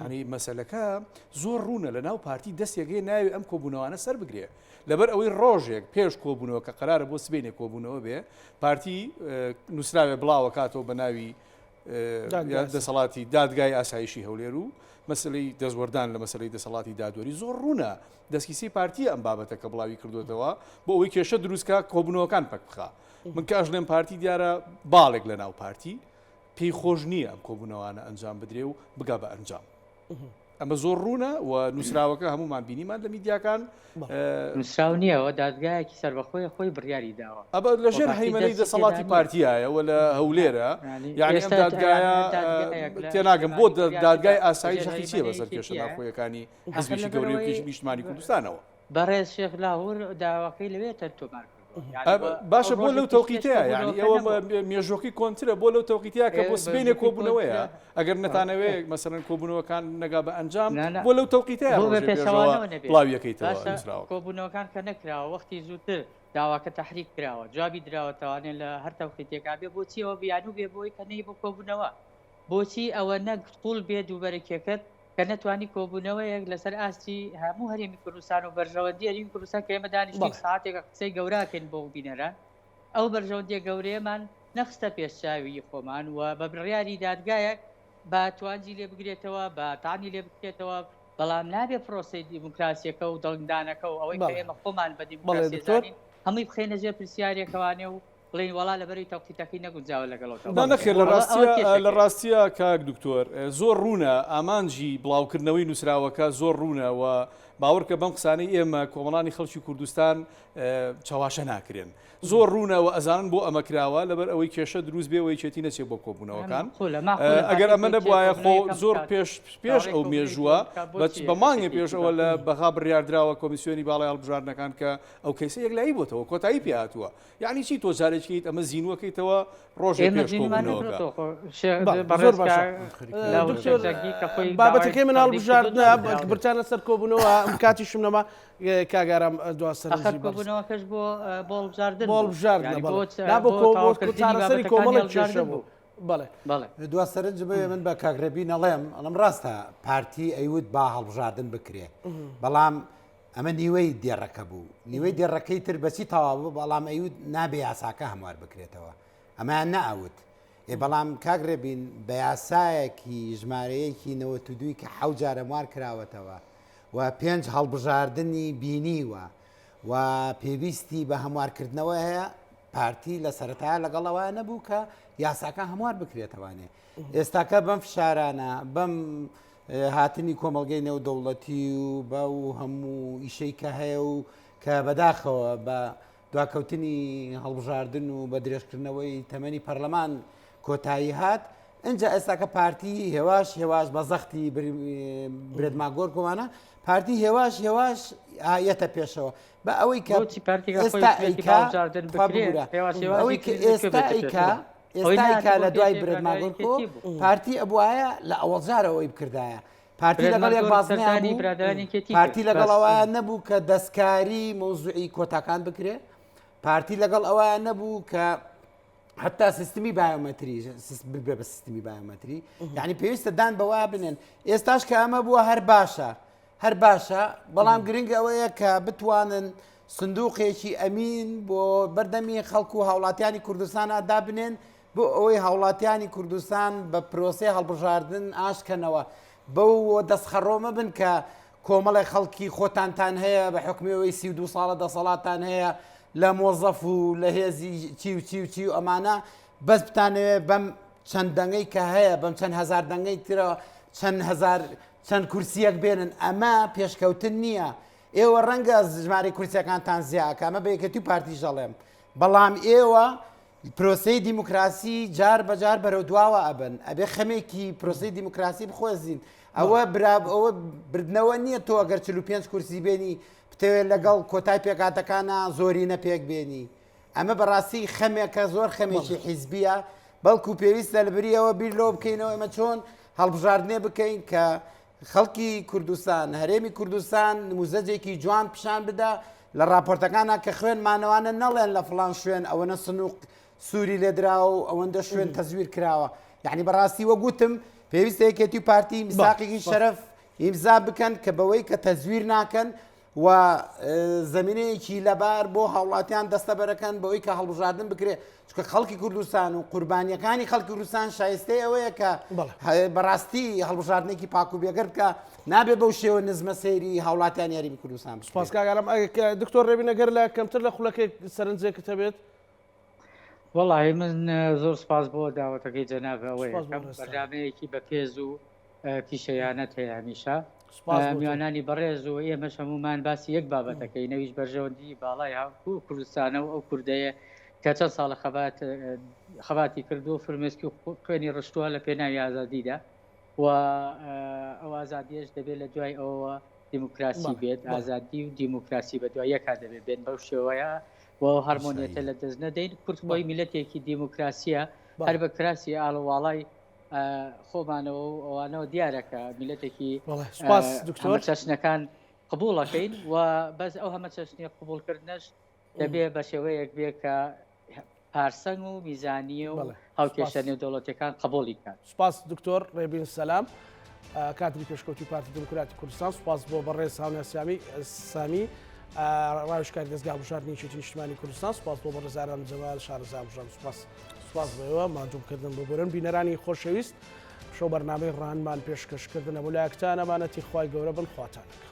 هەنی مەسەلەکە زۆر ڕوونە لە ناو پارتی دەستێگەی ناوی ئەم کۆبوونەوانە سەر بگرێ لەبەر ئەوەی ڕۆژێک پێش کۆبوونەوە کە قرارە بۆ سبینێ کۆبوونەوە بێ پارتی نووسراوێ بڵاوە کاتەوە بە ناوی دەسەڵاتی دادگای ئاسایشی هەولێر و مەسلەی دەستوەردان لە مەسلەی دەسەڵاتی دادوەری زۆر ڕوونە دەستکیسی پارتی ئەم بابەتە کە بڵاوی کردوێتەوە بۆ ئەوەی کێشە دروستکە کۆبوونەوەکان پەک بخا من کاش لێم پارتی دیارە باڵێک لە ناو پارتی پێی خۆش نییە ئەم کۆبوونەوانە ئەنجام بدرێ و بگا بە ئەنجام ئەمە زۆر ڕوونە و نووسراوەکە هەمومان بینیمان لە میدیاکان نووسراو نییەوە دادگایەکی سەربەخۆی خۆی بڕیاری داوە ئەبە لەژێر هەیمەنەی دەسەڵاتی پارتیایەوە لە هەولێرە یعنی ئەم دادگایە تێناگەم بۆ دادگای ئاسایی شەخی چیە بەسەر کێشە ناوخۆیەکانی حزبێکی گەورەی و کێشی نیشتیمانی کوردستانەوە بەڕێز شێخ لاهور داواکەی لەوێتە تۆمار باشە بۆ لەو تەوقیتەیە یعنی ئەوە مێژۆکی کۆنترە بۆ لەو تەوقیتەیە کە بۆ سبینێ کۆبوونەوەیە ئەگەر نەتانەوێت مەسەرەن کۆبوونەوەکان نەگا بە ئەنجام بۆ لەو تەوقیتەیە بڵاویەکەیتەوە کۆبوونەوەکان کە نەکراوە وەختی زووتر داواکە تەحریک کراوە جوابی دراوەتەوانێت لە هەر تەوقیتێکا بێ بۆچی ئەوە بیانوو بێ بۆی کە نەی بۆ کۆبوونەوە بۆچی ئەوە نەقوڵ بێ دووبەرەکێکت کە نەتوانی کۆبوونەوەیەک لەسەر ئاستی هەموو هەرێمی کوردستان و بەرژەوەندی هەرێمی کوردستان کە ئێمە دانیشتێک ساعتێکە قسەی گەوراکەن بۆ بینەران ئەو بەرژەوەندیە گەورەیەمان نەخستە پێشچاوی خۆمان و بە بڕیاری دادگایەک با توانجی لێ بگرێتەوە بە تانی لێ بکرێتەوە بەڵام نابێ پرۆسی دیموکراسیەکە و دڵنگدانەکە و ئەوەی کە ئێمە خۆمان بە دیموکراسی زانین هەمووی بخێنە ژێر پرسیارێکەوانێ و بڵین وڵا لەبەری تەوقیتەکەی نەگونجاوە لەگەڵەوە نەخێر لە ڕاستیە کاک دکتۆر زۆر ڕوونە ئامانجی بڵاوکردنەوەی نووسراوەکە زۆر ڕوونە و باوەڕکە بەم قسانەی ئێمە کۆمەڵانی خەڵکی کوردستان چاواشە ناکرێن زۆر ڕوونە و ئەزانن بۆ ئەمە کراوە لەبەر ئەوەی کێشە دروست بێ ئەوەی چێتی نەچێت بۆ کۆبوونەوەکان ئەگەر ئەمە نەبوایە خۆ زۆر پێش ئەو مێژووە بە مانگی پێش ئەوە لە بەغا بڕیاردراوە کۆمیسیۆنی باڵای هەڵبژاردنەکان کە ئەو کەیسە یەکلایی بۆتەوە کۆتایی پێهاتووە یعنی چی تۆ جارێکیت ئەمە زیینوەکەیتەوە ڕۆژێک پێش کۆبوونەوەکە بابەتەکەی من هەڵبژاردنە برتانە سەر کۆبوونەوە ئەم کاتیشم نەما کاگارم دواسەرکۆبوونەوەکەش بۆ چارەسەری کۆمەڵێک کێشە بوو دواسەرنج بێ من بە کاگرەبی نەڵێم ئەڵم ڕاستە پارتی ئەیوت با هەڵبژاردن بکرێ بەڵام ئەمە نیوەی دێڕەکە بوو نیوەی دێڕەکەی تر بەچی تەواو بوو بەڵام ئەیوت نابێ یاساکە هەموار بکرێتەوە ئەمەیان نەئەوت بەڵام کاگرێبین بە یاسایەکی ژمارەیەکی 92 کە حەوت جارە موار کراوەتەوە و 5 هەڵبژاردننی بینیوە و پێویستی بە هەموارکردنەوە هەیە پارتی لە سەرەتایە لەگەڵەوە نەبوو کە یاساکە هەموار بکرێتەوانێ ئێستاکە بەم فشارانە بەم هاتنی کۆمەڵگەی نێودەوڵەتی و بە و هەموو ئیشەی کە هەیە و کە بەداخەوە بە دواکەوتنی هەڵبژاردن و بە درێژکردنەوەی تەمەنی پەرلەمان کۆتایی هات ئەجا ئێستاکە پارتی هێواش بە زەختی برێدماگۆر کۆمانە پارتی هێواش ئاەتە پێشەوە بە ئەوەی کە ئەوەی کە ئێستا لە دوای برێدماگۆر کۆ پارتی ئەبوایە لە ئەوەڵجارەوەی بکردایە پارتی لەگەڵ یەک بازنیانی پارتی لەگەڵ ئەوە نەبوو کە دەستکاری مۆزوعی کۆتاکان بکرێ پارتی لەگەڵ ئەوە نەبوو کە حتا سیستمی بایۆمەتری ببێ بە سیستمی بایۆمەتری یعنی پێویستە دان بەوە بنێن ئێستاش کە ئەمە بووە هەر باشە بەڵام گرنگ ئەوەیە کە بتوانن سندوقێکی ئەمین بۆ بەردەمی خەڵکو و هاوڵاتیانی کوردستانە دابنێن بۆ ئەوەی هاوڵاتیانی کوردستان بە پرۆسێ هەڵبژاردن ئاشکەنەوە بەو دەستخەڕۆمە بن کە کۆمەڵی خەڵکی خۆتانتان هەیە بە حکومەوەی 32 ساڵە دەسەڵاتان هەیە لە مۆزەف و لە هێزی چی و ئەمانە بەس بتانەوێت بەم چەند دەنگەی کە هەیە بەم چەند هزار دەنگەی ترە چەند کورسیەک بێنن ئەمە پێشکەوتن نییە ئێوە ڕەنگە ژمارەی کورسیەکانتان زیاکە ئەمە بە یەکەتی پارتی ژەڵێم بەڵام ئێوە پرۆسەی دیموکراسی جار بەجار بەرەو دواوە ئەبن ئەبێ خەمێکی پرۆسەی دیموکراسی بخۆزین ئەوە بردنەوە نییە تۆ ئەگەر 45 کورسی بێنی بتەوێت لەگەڵ کۆتای پێکاتەکانە زۆری نەپێک بێنی ئەمە بەڕاستی خەمێکە زۆر خەمێکی حیزبیە بەڵکو پێویستە لەبریەوە بیر لەوە بکەینەوە ئەمە چۆن هەڵبژاردنێ بکەین کە خەڵکی کوردستان هەرێمی کوردستان نموزەجێکی جوان پیشان بدا لە راپۆرتەکانە کە خوێنمانەوانە نەڵێن لە فڵان شوێن ئەوەنە سنووق سووری لێدراوە و ئەوەندە شوێن تەزویر کراوە یعنی بەڕاستی وە گوتم پێویستە یەکێتی و پارتی میساقێکی شەرەف ئیمزا بکەن کە بەوەی کە تەزویر ناکەن و زمینەیەکی لەبار بۆ هاوڵاتیان دەستە بەرەکەن بەوەی کە هەڵبژاردن بکرێت چکە خەڵکی کوردستان و قوربانیەکانی خەڵکی کوردستان شایستەی ئەوەیە کە بەڕاستی هەڵبژاردنێکی پاک و بێگەر بکە نابێت بەو شێوە نزمە سەیری هاوڵاتیان یاریمی کوردستان سپاسکارم دکتۆر ڕێبینەگەر لە کەمتر لە خوڵەکەی سەرنجێکت هەبێت وەڵی من زۆر سپاس بۆ داوەتەکەی جەناب ئەوەیە بەرنامەیەکی بە پێز و پیشەیانەت هەیە هەمیشە میوانانی بەڕێز و ئێمەش هەمومان باسی یەک بابەتەکەی نەویش بەرژەوەندی باڵای هاو کوردستانە و ئەو کوردەیە کە چەند ساڵە خەباتی کردو و فرمێسکی و خوێنی ڕشتووە لە پێناوی ئازادیدا و ئەو ئازادیەش دەبێت لە دوای ئەوە دیموکراسی بێت ئازادی و دیموکراسی بە دوای یەکا دەبێت بێن بەو شێوەیە و هەرمۆنیەتە لە دەست نەدەین کورد بۆی میلەتێکی دیموکراسیە هەر بە کراسی ئاڵوواڵای خۆمانەوە و ئەوانەوە دیارەکە میلەتێکی چەشنەکان قبوڵەکەین و بەس ئەو هەمە چەشنی قبولکردنەش دەبێت بە شێوەیەک بێ کە پارسەنگ و میزانیە و هاوکێشە نێودەوڵەتیەکان قبوڵی کات. سپاس دکتۆر ڕێبین سەلام کاتری پێشکەوتی پارتی دموکراتی کوردستان سپاس بۆ بەڕێز هاوناسیامی سامی ڕاوشکاری دەستگا بژاردننی چێتی نیشتیمانی کوردستان سپاس بۆ بەڕێزاران جەمال شارەزا بژان سپاس بەوە ماجووکردن بۆ بۆرن بینەرانی خۆشەویست شەو بەرنامەی ڕانمان پێشکەشکردنە بۆ لایەکتان ئەمانەتی خوای گەورە بن خواتانەکە.